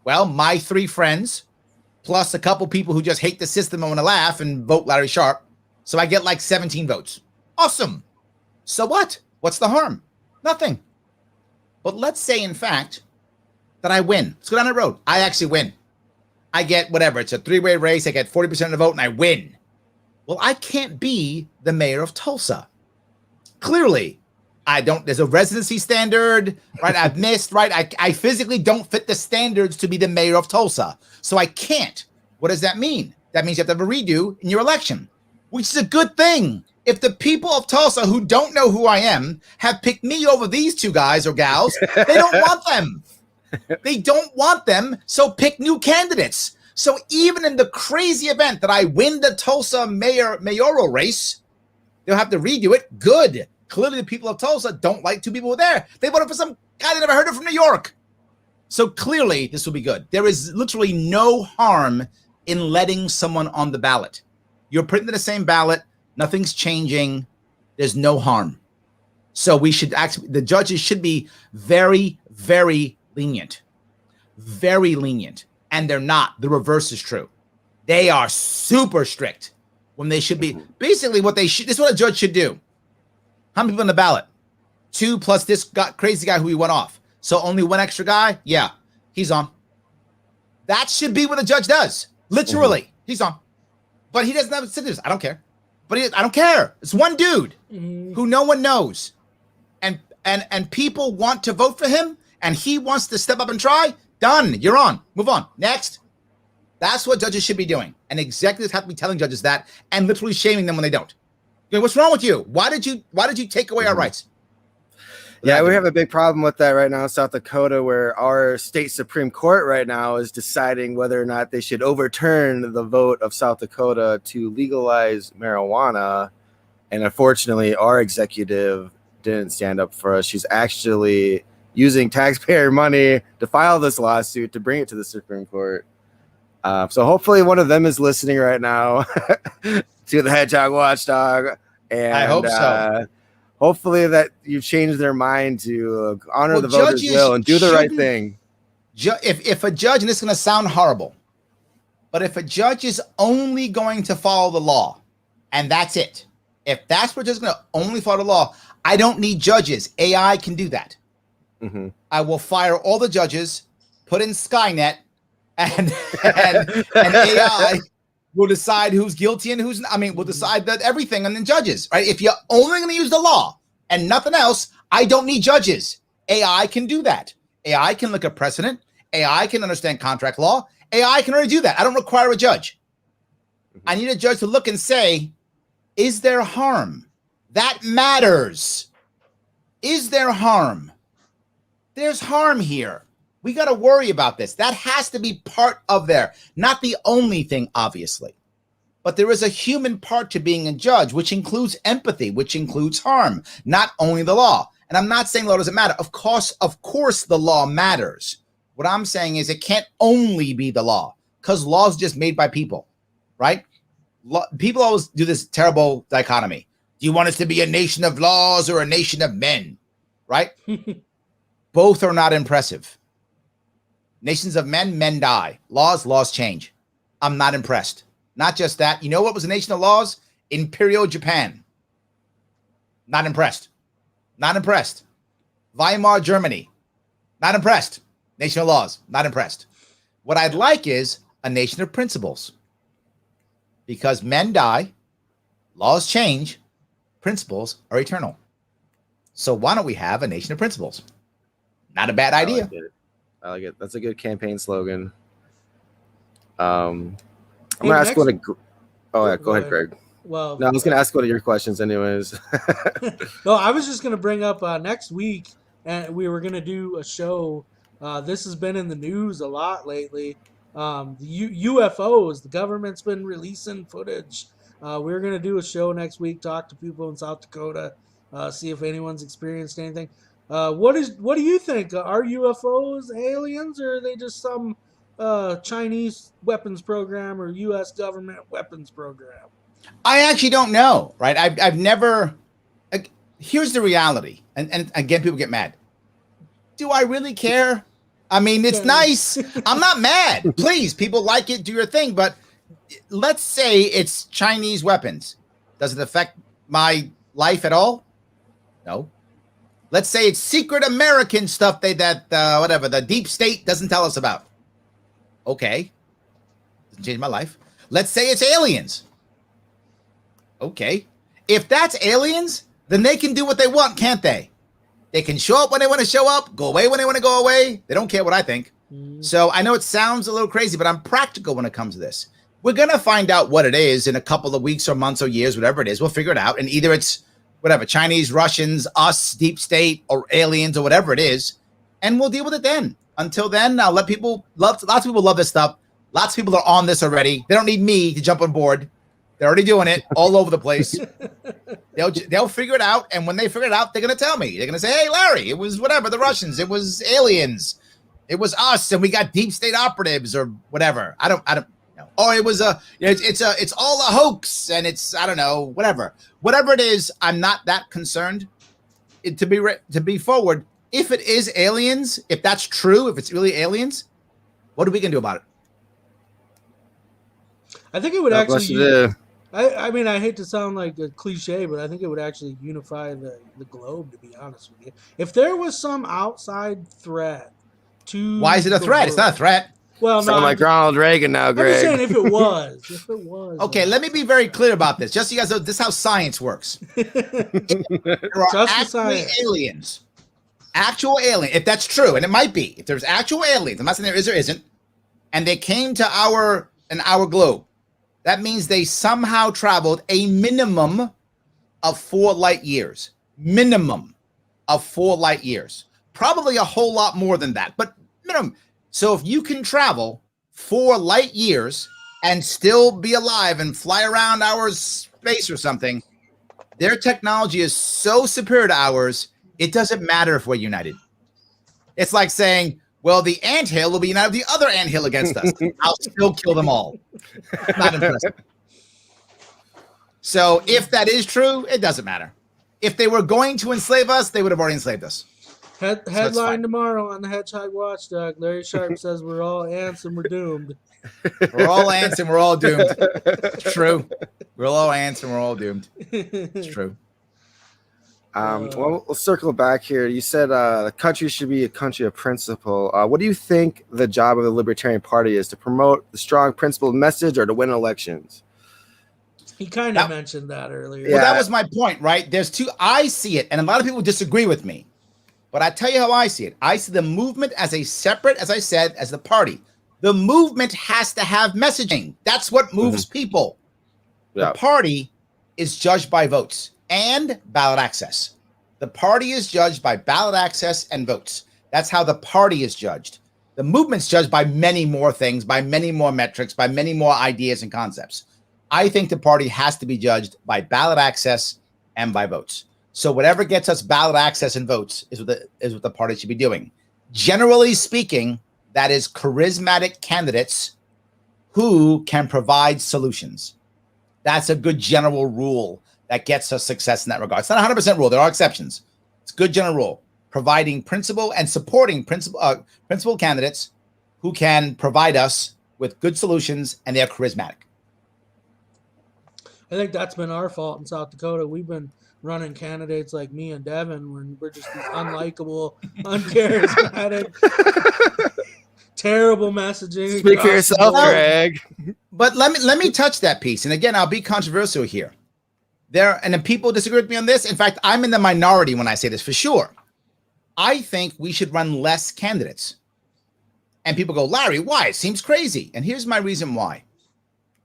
Well, my 3 friends, plus a couple people who just hate the system and want to laugh and vote Larry Sharpe. So I get like 17 votes. Awesome. So what? What's the harm? Nothing. But let's say, in fact, that I win. Let's go down the road. I actually win. I get whatever. It's a 3-way race. I get 40% of the vote and I win. Well, I can't be the mayor of Tulsa. Clearly, I don't. There's a residency standard, right? I've missed, right? I physically don't fit the standards to be the mayor of Tulsa. So I can't. What does that mean? That means you have to have a redo in your election, which is a good thing. If the people of Tulsa who don't know who I am have picked me over these 2 guys or gals, they don't want them. They don't want them, so pick new candidates. So even in the crazy event that I win the Tulsa mayoral race, they'll have to redo it. Good. Clearly, the people of Tulsa don't like 2 people there. They voted for some guy they never heard of from New York. So clearly, this will be good. There is literally no harm in letting someone on the ballot. You're putting in the same ballot. Nothing's changing. There's no harm. So we should actually, the judges should be very, very lenient. Very lenient. And they're not. The reverse is true. They are super strict when they should be. Basically, this is what a judge should do. How many people on the ballot? 2 plus this crazy guy who we went off. So only 1 extra guy? Yeah, he's on. That should be what a judge does. Literally, he's on. But he doesn't have signatures. I don't care. But I don't care. It's 1 dude who no one knows. And people want to vote for him, and he wants to step up and try. Done. You're on. Move on. Next. That's what judges should be doing. And executives have to be telling judges that and literally shaming them when they don't. What's wrong with you? Why did you take away our rights? Yeah, we have a big problem with that right now in South Dakota, where our state Supreme Court right now is deciding whether or not they should overturn the vote of South Dakota to legalize marijuana. And unfortunately, our executive didn't stand up for us. She's actually using taxpayer money to file this lawsuit to bring it to the Supreme Court. So hopefully one of them is listening right now to the Hedgehog Watchdog. And I hope so. Hopefully that you've changed their mind to honor the voters' will and do the right thing. If a judge, and this is going to sound horrible, but if a judge is only going to follow the law, and that's it, if that's what judge is going to only follow the law, I don't need judges. AI can do that. Mm-hmm. I will fire all the judges, put in Skynet, and AI will decide who's guilty and who's, we'll decide that everything, and then judges, right? If you're only going to use the law and nothing else, I don't need judges. AI can do that. AI can look at precedent. AI can understand contract law. AI can already do that. I don't require a judge. I need a judge to look and say, is there harm? That matters. Is there harm? There's harm here. We got to worry about this. That has to be part of there. Not the only thing, obviously. But there is a human part to being a judge, which includes empathy, which includes harm, not only the law. And I'm not saying law doesn't matter. Of course, the law matters. What I'm saying is it can't only be the law, because law is just made by people, right? People always do this terrible dichotomy. Do you want us to be a nation of laws or a nation of men, right? Both are not impressive. Nations of men, men die. Laws change. I'm not impressed. Not just that. You know what was a nation of laws? Imperial Japan. Not impressed. Not impressed. Weimar Germany. Not impressed. Nation of laws. Not impressed. What I'd like is a nation of principles. Because men die, laws change, principles are eternal. So why don't we have a nation of principles? Not a bad idea. I like it. That's a good campaign slogan. I'm going to ask go ahead, Greg. Well, no, I was going to ask one of your questions anyways. No, I was just going to bring up next week, and we were going to do a show. This has been in the news a lot lately. The UFOs, the government's been releasing footage. We're going to do a show next week, talk to people in South Dakota, see if anyone's experienced anything. What do you think? Are UFOs aliens, or are they just some Chinese weapons program or U.S. government weapons program? I actually don't know, right? I've never. Here's the reality, and again, people get mad. Do I really care? I mean, it's nice. I'm not mad. Please, people like it, do your thing. But let's say it's Chinese weapons. Does it affect my life at all? No. Let's say it's secret American stuff whatever, the deep state doesn't tell us about. Okay. Doesn't change my life. Let's say it's aliens. Okay. If that's aliens, then they can do what they want, can't they? They can show up when they want to show up, go away when they want to go away. They don't care what I think. So I know it sounds a little crazy, but I'm practical when it comes to this. We're going to find out what it is in a couple of weeks or months or years, whatever it is. We'll figure it out. And either it's whatever, Chinese, Russians, us, deep state, or aliens, or whatever it is. And we'll deal with it then. Until then, I'll let people lots of people love this stuff. Lots of people are on this already. They don't need me to jump on board. They're already doing it all over the place. They'll figure it out, and when they figure it out, they're gonna tell me. They're gonna say, "Hey, Larry, it was whatever, the Russians, it was aliens, it was us, and we got deep state operatives or whatever." I don't know. Or it was it's all a hoax, and it's I don't know, whatever it is. I'm not that concerned. To be forward, if it is aliens, if that's true, if it's really aliens, what are we gonna do about it? I think it would actually. I mean, I hate to sound like a cliche, but I think it would actually unify the globe, to be honest with you. If there was some outside threat to... Why is it a threat? world, it's not a threat. Well, sound like Ronald Reagan now, Greg. I'm just saying if it was. Okay, let me be very clear about this. Just so you guys know, this is how science works. There are actually aliens. Actual alien, if that's true, and it might be. If there's actual aliens, I'm not saying there is or isn't, and they came to our globe, that means they somehow traveled a minimum of 4 light years. Minimum of 4 light years. Probably a whole lot more than that, but minimum. So if you can travel 4 light years and still be alive and fly around our space or something, their technology is so superior to ours, it doesn't matter if we're united. It's like saying, well, the anthill will be united with the other anthill against us. I'll still kill them all. Not impressive. So if that is true, it doesn't matter. If they were going to enslave us, they would have already enslaved us. Headline tomorrow on the Hedgehog Watchdog. Larry Sharpe says we're all ants and we're doomed. We're all ants and we're all doomed. It's true. We're all ants and we're all doomed. It's true. Well, we'll circle back here. You said the country should be a country of principle. What do you think the job of the Libertarian Party is? To promote the strong principle message or to win elections? He kind of mentioned that earlier. Well, that was my point, right? There's two. I see it, and a lot of people disagree with me. But I tell you how I see it. I see the movement as a separate, as I said, as the party. The movement has to have messaging. That's what moves people. The party is judged by votes and ballot access. The party is judged by ballot access and votes. That's how the party is judged. The movement's judged by many more things, by many more metrics, by many more ideas and concepts. I think the party has to be judged by ballot access and by votes. So whatever gets us ballot access and votes is what the party should be doing. Generally speaking, that is charismatic candidates who can provide solutions. That's a good general rule that gets us success in that regard. It's not a 100% rule. There are exceptions. It's a good general rule. Providing principle and supporting principal candidates who can provide us with good solutions, and they're charismatic. I think that's been our fault in South Dakota. We've been running candidates like me and Devin when we're just these unlikable, uncharismatic, terrible messaging. Speak for yourself, Greg. But let me touch that piece. And again, I'll be controversial here. And people disagree with me on this. In fact, I'm in the minority when I say this for sure. I think we should run less candidates. And people go, Larry, why? It seems crazy. And here's my reason why.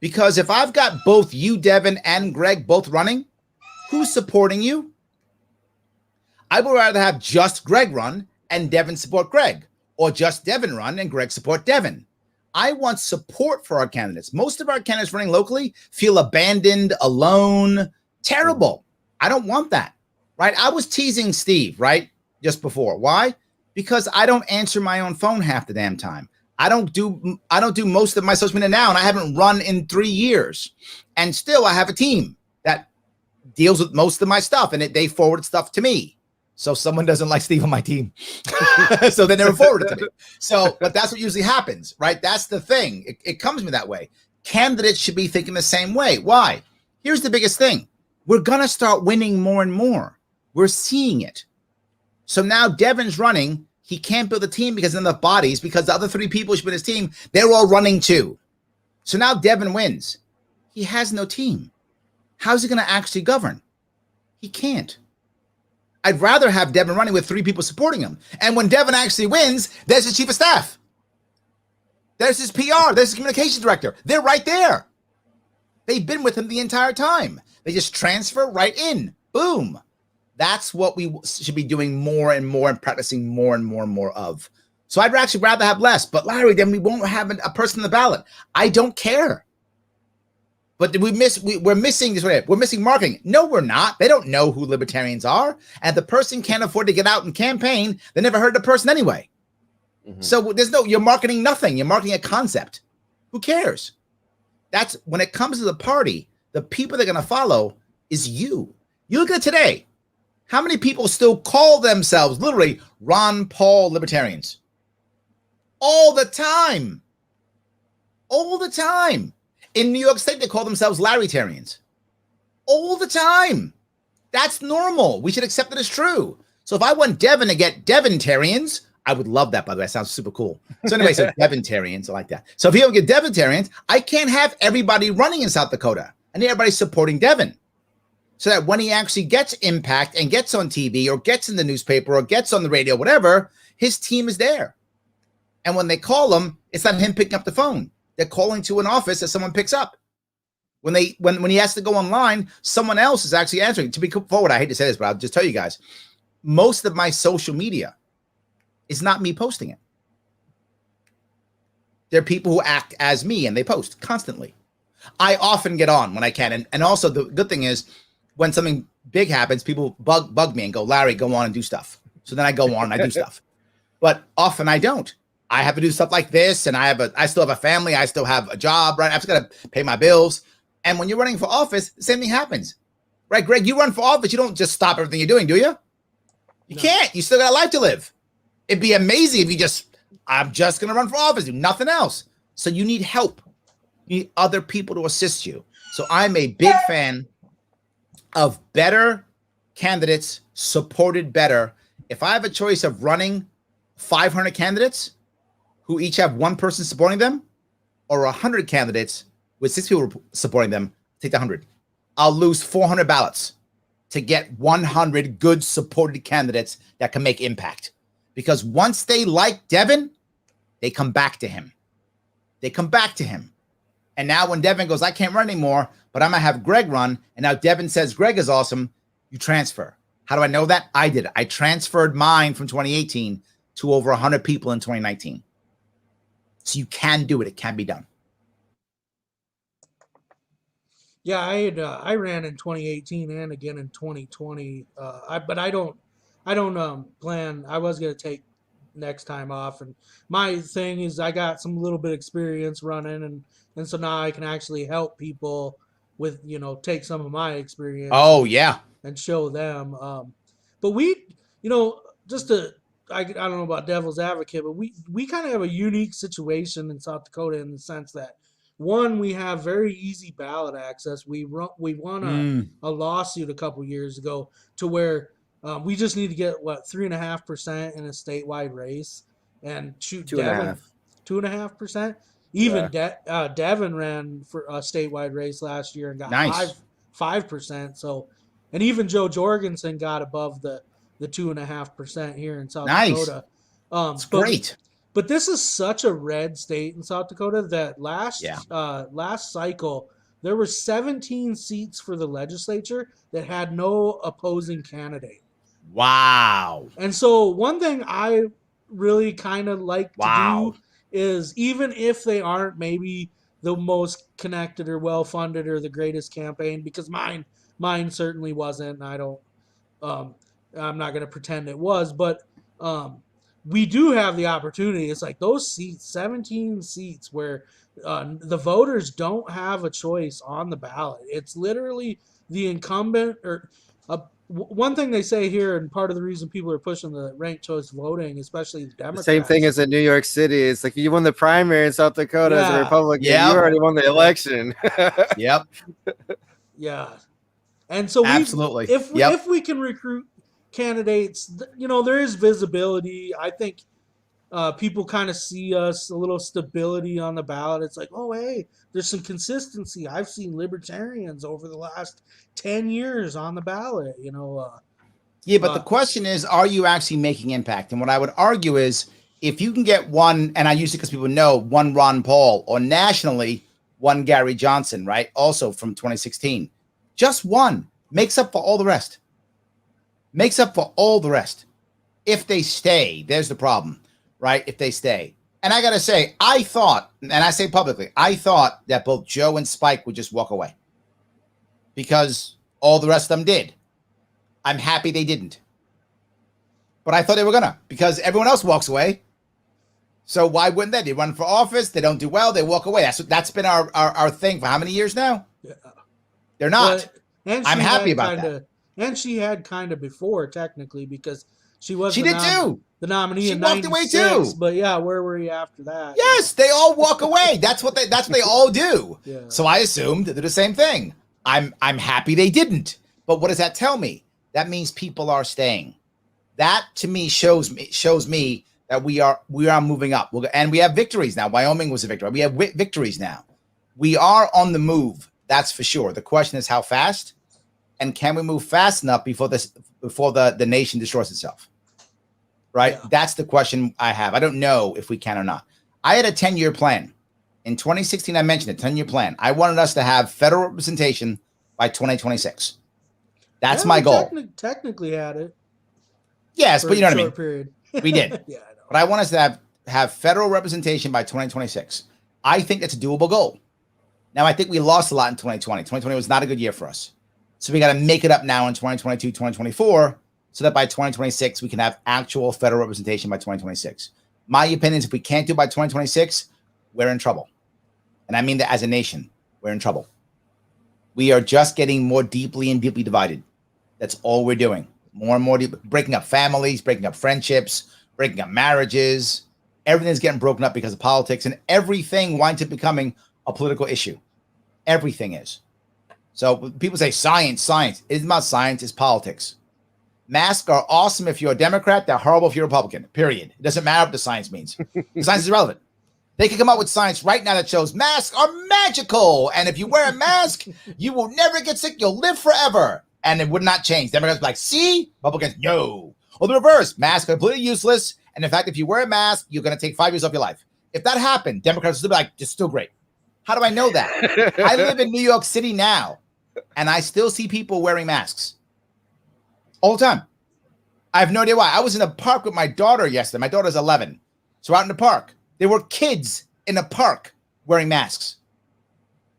Because if I've got both you, Devin, and Greg both running, who's supporting you? I would rather have just Greg run and Devin support Greg, or just Devin run and Greg support Devin. I want support for our candidates. Most of our candidates running locally feel abandoned, alone, terrible. I don't want that, right? I was teasing Steve, right, just before. Why? Because I don't answer my own phone half the damn time. I don't do most of my social media now, and I haven't run in 3 years. And still, I have a team that deals with most of my stuff, and they forward stuff to me. So someone doesn't like Steve on my team. So they never forward it to me. So, but that's what usually happens, right? That's the thing. It comes to me that way. Candidates should be thinking the same way. Why? Here's the biggest thing. We're going to start winning more and more. We're seeing it. So now Devin's running. He can't build a team because of enough bodies, because the other 3 people who should be in his team, they're all running too. So now Devin wins. He has no team. How's he going to actually govern? He can't. I'd rather have Devin running with 3 people supporting him. And when Devin actually wins, there's his chief of staff. There's his PR. There's his communications director. They're right there. They've been with him the entire time. They just transfer right in. Boom. That's what we should be doing more and more and practicing more and more and more of. So I'd actually rather have less. But Larry, then we won't have a person on the ballot. I don't care. But we're missing this. We're missing marketing. No, we're not. They don't know who libertarians are. And if the person can't afford to get out and campaign, they never heard the person anyway. Mm-hmm. So you're marketing nothing. You're marketing a concept. Who cares? That's when it comes to the party, the people they're going to follow is you. You look at it today. How many people still call themselves literally Ron Paul libertarians? All the time. All the time. In New York State, they call themselves Larrytarians. All the time. That's normal. We should accept it as true. So if I want Devin to get Devintarians, I would love that, by the way. That sounds super cool. So anyway, so Devintarians, I like that. So if you get Devintarians, I can't have everybody running in South Dakota. I need everybody supporting Devin. So that when he actually gets impact and gets on TV or gets in the newspaper or gets on the radio, whatever, his team is there. And when they call him, it's not him picking up the phone. They're calling to an office that someone picks up. When he has to go online, someone else is actually answering. To be forward, I hate to say this, but I'll just tell you guys, most of my social media is not me posting it. There are people who act as me and they post constantly. I often get on when I can. And also the good thing is, when something big happens, people bug me and go, Larry, go on and do stuff. So then I go on and I do stuff. But often I don't. I have to do stuff like this, and I still have a family. I still have a job, right? I've got to pay my bills. And when you're running for office, the same thing happens. Right, Greg, you run for office, you don't just stop everything you're doing, do you? You can't. You still got a life to live. It'd be amazing if you I'm just going to run for office, do nothing else. So you need help. You need other people to assist you. So I'm a big fan of better candidates supported better. If I have a choice of running 500 candidates who each have one person supporting them, or 100 candidates with 6 people supporting them, take the 100. I'll lose 400 ballots. to get 100 good supported candidates that can make impact. Because once they like Devin, they come back to him. They come back to him. And now when Devin goes, I can't run anymore, but I'm going to have Greg run. And now Devin says Greg is awesome. You transfer. How do I know that? I did. I transferred mine from 2018 to over 100 people in 2019. So you can do it. It can be done. Yeah, I ran in 2018 and again in 2020. But I don't plan. I was gonna take next time off, and my thing is I got some little bit experience running, and so now I can actually help people with take some of my experience. Oh yeah, and show them. But we, just to I don't know about devil's advocate, but we kind of have a unique situation in South Dakota in the sense that. One, we have very easy ballot access. We won a lawsuit a couple years ago to where we just need to get 3.5% in a statewide race and shoot 2.5%. Even Devin ran for a statewide race last year and got 5%. So, and even Joe Jorgensen got above the 2.5% here in South Dakota. It's great. But this is such a red state in South Dakota that last cycle, there were 17 seats for the legislature that had no opposing candidate. Wow. And so one thing I really kind of like to do is, even if they aren't maybe the most connected or well-funded or the greatest campaign, because mine certainly wasn't, and I don't, I'm not going to pretend it was, but we do have the opportunity. It's like those seats, 17 seats, where the voters don't have a choice on the ballot. It's literally the incumbent. Or one thing they say here, and part of the reason people are pushing the ranked choice voting, especially the Democrats. Same thing as in New York City. It's like you won the primary in South Dakota as a Republican. You already won the election. Yep. Yeah. And so absolutely, if we can recruit candidates, there is visibility. I think people kind of see us, a little stability on the ballot. It's like, oh, hey, there's some consistency. I've seen libertarians over the last 10 years on the ballot, but the question is, are you actually making impact? And what I would argue is, if you can get one, and I use it because people know, one Ron Paul, or nationally, one Gary Johnson, right? Also from 2016. Just one makes up for all the rest. Makes up for all the rest. If they stay, there's the problem, right? If they stay. And I got to say, I thought, and I say publicly, I thought that both Joe and Spike would just walk away because all the rest of them did. I'm happy they didn't. But I thought they were going to, because everyone else walks away. So why wouldn't they? They run for office. They don't do well. They walk away. That's been our thing for how many years now? Yeah. They're not. I'm happy about that. And she had kind of before, technically, because she was the nominee in 96. She walked away too. But yeah, where were you after that? Yes, they all walk away. That's what they all do. Yeah. So I assumed they're the same thing. I'm happy they didn't. But what does that tell me? That means people are staying. That to me shows me that we are moving up. And we have victories now. Wyoming was a victory. We have victories now. We are on the move. That's for sure. The question is how fast, and can we move fast enough before the nation destroys itself? Right? Yeah. That's the question I have. I don't know if we can or not. I had a 10-year plan. In 2016, I mentioned a 10-year plan. I wanted us to have federal representation by 2026. That's my goal. Technically had it. Yes, but you know what I mean. Period. We did. Yeah, I know. But I want us to have federal representation by 2026. I think that's a doable goal. Now, I think we lost a lot in 2020. 2020 was not a good year for us. So we got to make it up now in 2022, 2024, so that by 2026, we can have actual federal representation by 2026. My opinion is if we can't do it by 2026, we're in trouble. And I mean that as a nation, we're in trouble. We are just getting more deeply and deeply divided. That's all we're doing. More and more breaking up families, breaking up friendships, breaking up marriages. Everything's getting broken up because of politics, and everything winds up becoming a political issue. Everything is. So people say science. It isn't about science, it's politics. Masks are awesome if you're a Democrat. They're horrible if you're a Republican, period. It doesn't matter what the science means. The science is irrelevant. They can come up with science right now that shows masks are magical. And if you wear a mask, you will never get sick. You'll live forever. and it would not change. Democrats would be like, see? Republicans, no. Or the reverse, masks are completely useless. And in fact, if you wear a mask, you're going to take 5 years off your life. If that happened, Democrats would still be like, it's still great. How do I know that? I live in New York City now, and I still see people wearing masks all the time. I have no idea why. I was in a park with my daughter yesterday. My daughter's 11. So out in the park, there were kids in a park wearing masks.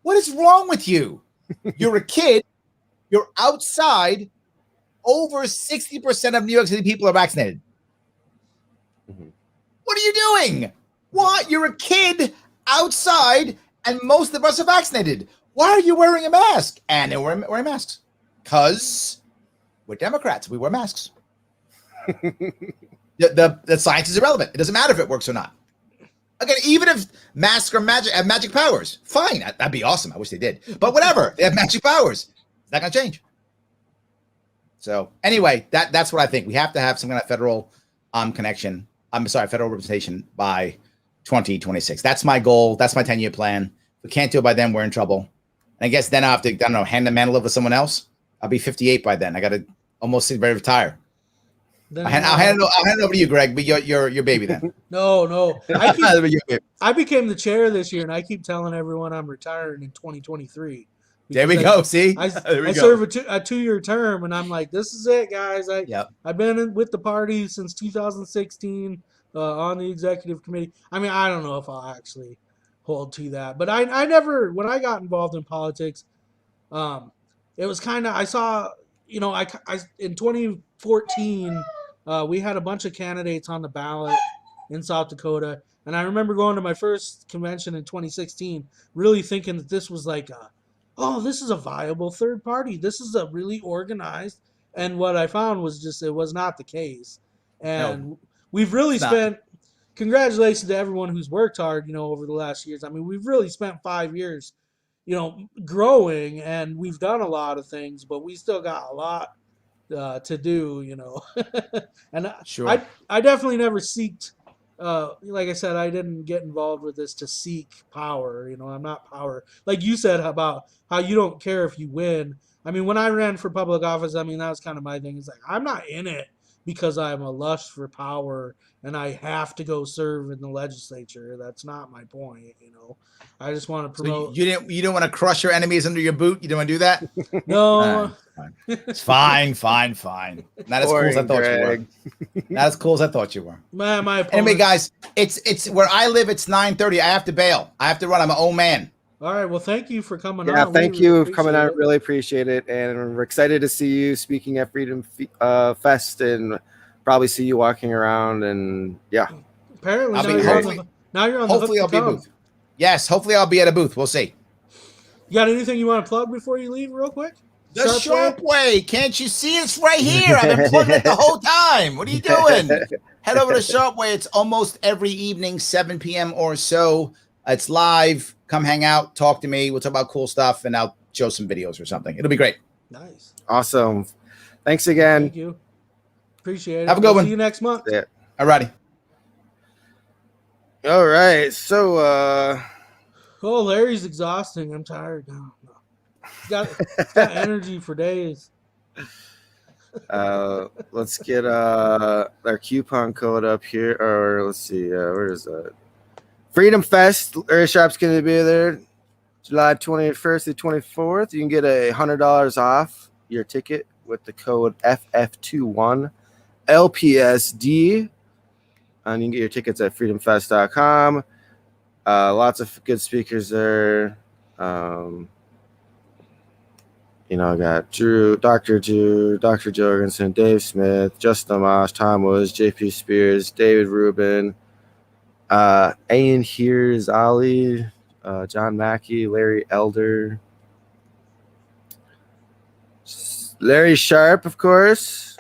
What is wrong with you? You're a kid. You're outside. Over 60% of New York City people are vaccinated. Mm-hmm. What are you doing? What? You're a kid outside, and most of us are vaccinated. Why are you wearing a mask? And they're wearing masks. Because we're Democrats. We wear masks. The science is irrelevant. It doesn't matter if it works or not. Again, even if masks are have magic powers, fine. That'd be awesome. I wish they did. But whatever. They have magic powers. It's not going to change. So anyway, that's what I think. We have to have some kind of federal connection. Federal representation by 2026. That's my goal. That's my 10-year plan. If we can't do it by then, we're in trouble. And I guess then I'll have to, I don't know, hand the mantle over to someone else. I'll be 58 by then. I got to almost ready to retire. I'll hand it over to you, Greg, but your baby then. No. I became the chair this year, and I keep telling everyone I'm retiring in 2023. There we go. See, I serve a 2-year term, and I'm like, this is it, guys. I've been with the party since 2016 on the executive committee. I mean, I don't know if I'll actually hold to that, but I never, when I got involved in politics, it was kind of, I saw, I in 2014. We had a bunch of candidates on the ballot in South Dakota, and I remember going to my first convention in 2016, really thinking that this was like, this is a viable third party. This is a really organized, and what I found was just it was not the case. And we've really spent. Congratulations to everyone who's worked hard, over the last years. I mean, we've really spent 5 years, growing, and we've done a lot of things, but we still got a lot to do, and sure. I definitely never seeked, like I said, I didn't get involved with this to seek power. I'm not power. Like you said about how you don't care if you win. I mean, when I ran for public office, I mean, that was kind of my thing. It's like, I'm not in it because I'm a lust for power and I have to go serve in the legislature. That's not my point. I just want to promote. So you didn't want to crush your enemies under your boot. You didn't want to do that? No. It's fine. Not as cool as I thought you were. Not as cool as I thought you were. My anyway, guys, it's where I live. It's 9:30. I have to bail. I have to run. I'm an old man. All right. Well, thank you for coming on. Yeah, thank you for coming on. Really appreciate it, and we're excited to see you speaking at Freedom Fest, and probably see you walking around. And yeah, apparently now you're on the hopefully I'll be at a booth. Yes, hopefully I'll be at a booth. We'll see. You got anything you want to plug before you leave, real quick? The Sharpe Way. Can't you see it's right here? I've been plugging it the whole time. What are you doing? Head over to Sharpe Way. It's almost every evening, 7 p.m. or so. It's live. Come hang out. Talk to me. We'll talk about cool stuff, and I'll show some videos or something. It'll be great. Nice. Awesome. Thanks again. Thank you. Appreciate it. Have a good one. See you next month. Yeah. All righty. All right. So, Larry's exhausting. I'm tired now. He's got energy for days. Let's get our coupon code up here, or let's see, where is that? Freedom Fest. Larry Sharpe's going to be there, July 21st to 24th. You can get $100 off your ticket with the code FF21 LPSD, and you can get your tickets at freedomfest.com. Lots of good speakers there. I got Dr. Jorgensen, Dave Smith, Justin Amash, Tom Woods, JP Spears, David Rubin, Ian Hears, Ali, John Mackey, Larry Elder, Larry Sharpe, of course,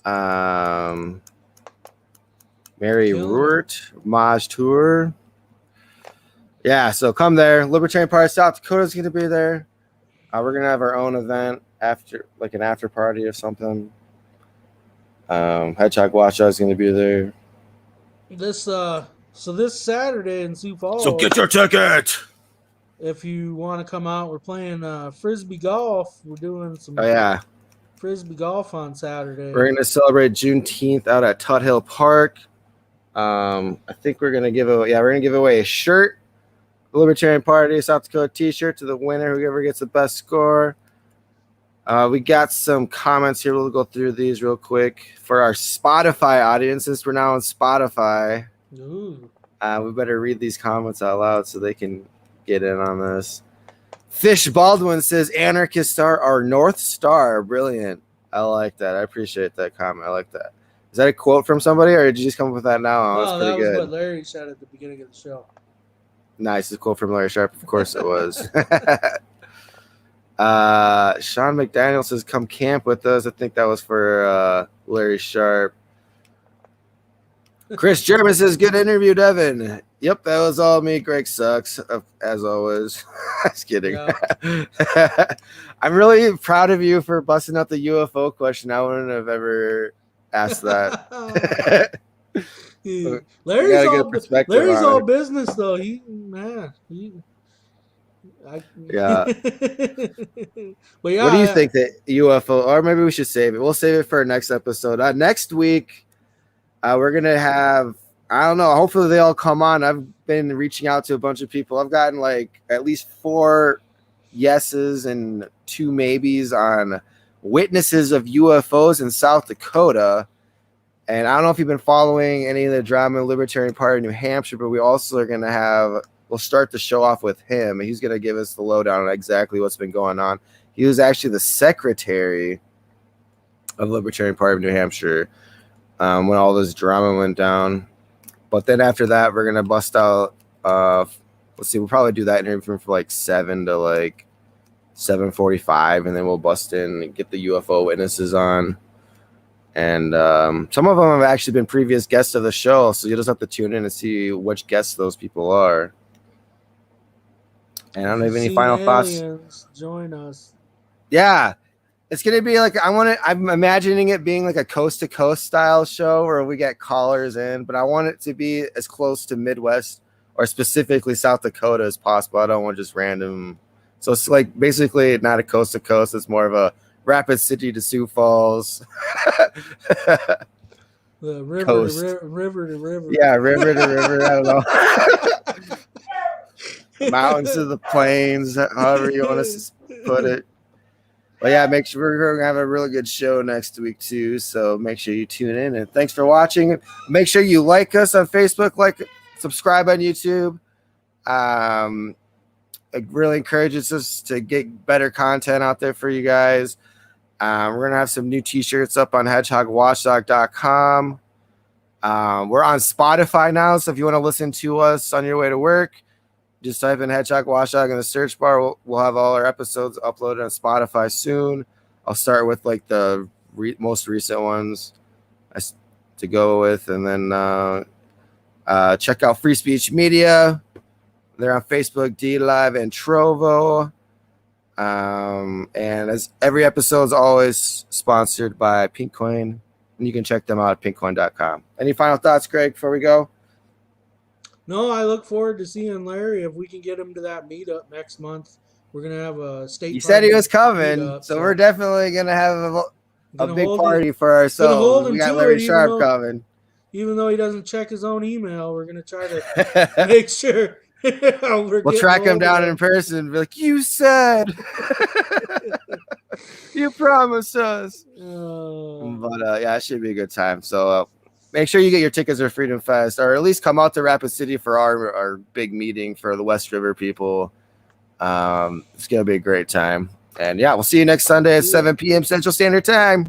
Mary Ruert, Maj Tour. Yeah, so come there. Libertarian Party South Dakota is going to be there. We're going to have our own event after, like an after party or something. Hedgehog Watchdog is going to be there. This Saturday in Sioux Falls. So get your ticket. if you want to come out, we're playing frisbee golf. We're doing some Oh yeah, frisbee golf on Saturday. we're gonna celebrate Juneteenth out at Tut Hill Park. I think we're gonna give away a shirt, the Libertarian Party South Dakota T-shirt to the winner, whoever gets the best score. We got some comments here. We'll go through these real quick for our Spotify audience. Since we're now on Spotify, Ooh. we better read these comments out loud so they can get in on this. Fish Baldwin says, "Anarchists are our North Star." Brilliant. I like that. I appreciate that comment. I like that. Is that a quote from somebody, or did you just come up with that now? No, That's that pretty was good. what Larry said at the beginning of the show. Nice. A quote from Larry Sharpe. Of course it was. Sean McDaniel says, "Come camp with us." I think that was for Larry Sharpe. Chris German says, "Good interview, Devin." Yep, that was all me. Greg sucks, as always. Just kidding. Yeah. I'm really proud of you for busting out the UFO question. I wouldn't have ever asked that. Larry's get a perspective on all it. business though. Yeah. But yeah, What do you think that UFO, or maybe we should save it? We'll save it for our next episode. Next week, we're gonna have, I don't know, hopefully they all come on. I've been reaching out to a bunch of people. I've gotten like at least 4 yeses and 2 maybes on witnesses of UFOs in South Dakota. And I don't know if you've been following any of the drama in the Libertarian Party of New Hampshire, but we also are gonna have, we'll start the show off with him. He's going to give us the lowdown on exactly what's been going on. He was actually the secretary of the Libertarian Party of New Hampshire when all this drama went down. But then after that, we're going to bust out, let's see, we'll probably do that interview from like 7 to like 7:45, and then we'll bust in and get the UFO witnesses on. And some of them have actually been previous guests of the show, so you just have to tune in and see which guests those people are. And I don't have any final thoughts. Join us. Yeah, it's gonna be like, I'm imagining it being like a coast to coast style show where we get callers in, but I want it to be as close to Midwest or specifically South Dakota as possible. I don't want just random. So it's like basically not a coast to coast. It's more of a Rapid City to Sioux Falls. The river Coast. river to river. Yeah, river to river. I don't know. Mountains to the plains, however you want to put it. But yeah, make sure we're gonna have a really good show next week too. So make sure you tune in, and thanks for watching. Make sure you like us on Facebook, subscribe on YouTube. It really encourages us to get better content out there for you guys. We're gonna have some new t-shirts up on hedgehogwatchdog.com. We're on Spotify now, so if you want to listen to us on your way to work, just type in Hedgehog Watchdog in the search bar. We'll have all our episodes uploaded on Spotify soon. I'll start with like the most recent ones to go with, and then check out Free Speech Media. They're on Facebook, D Live, and Trovo. And as every episode is always sponsored by Pinkcoin, and you can check them out at pinkcoin.com. Any final thoughts, Greg, before we go? No, I look forward to seeing Larry if we can get him to that meetup next month. We're gonna have a state. He said he was coming, meetup, so we're definitely gonna have a big hold party him- for ourselves. We got to Larry it, Sharpe coming. Even though he doesn't check his own email, we're gonna try to make sure. We'll track him down in person and be like, "You said, you promised us." But yeah, it should be a good time. So make sure you get your tickets for Freedom Fest, or at least come out to Rapid City for our big meeting for the West River people. It's gonna be a great time. And yeah, we'll see you next Sunday at 7 p.m. Central Standard Time.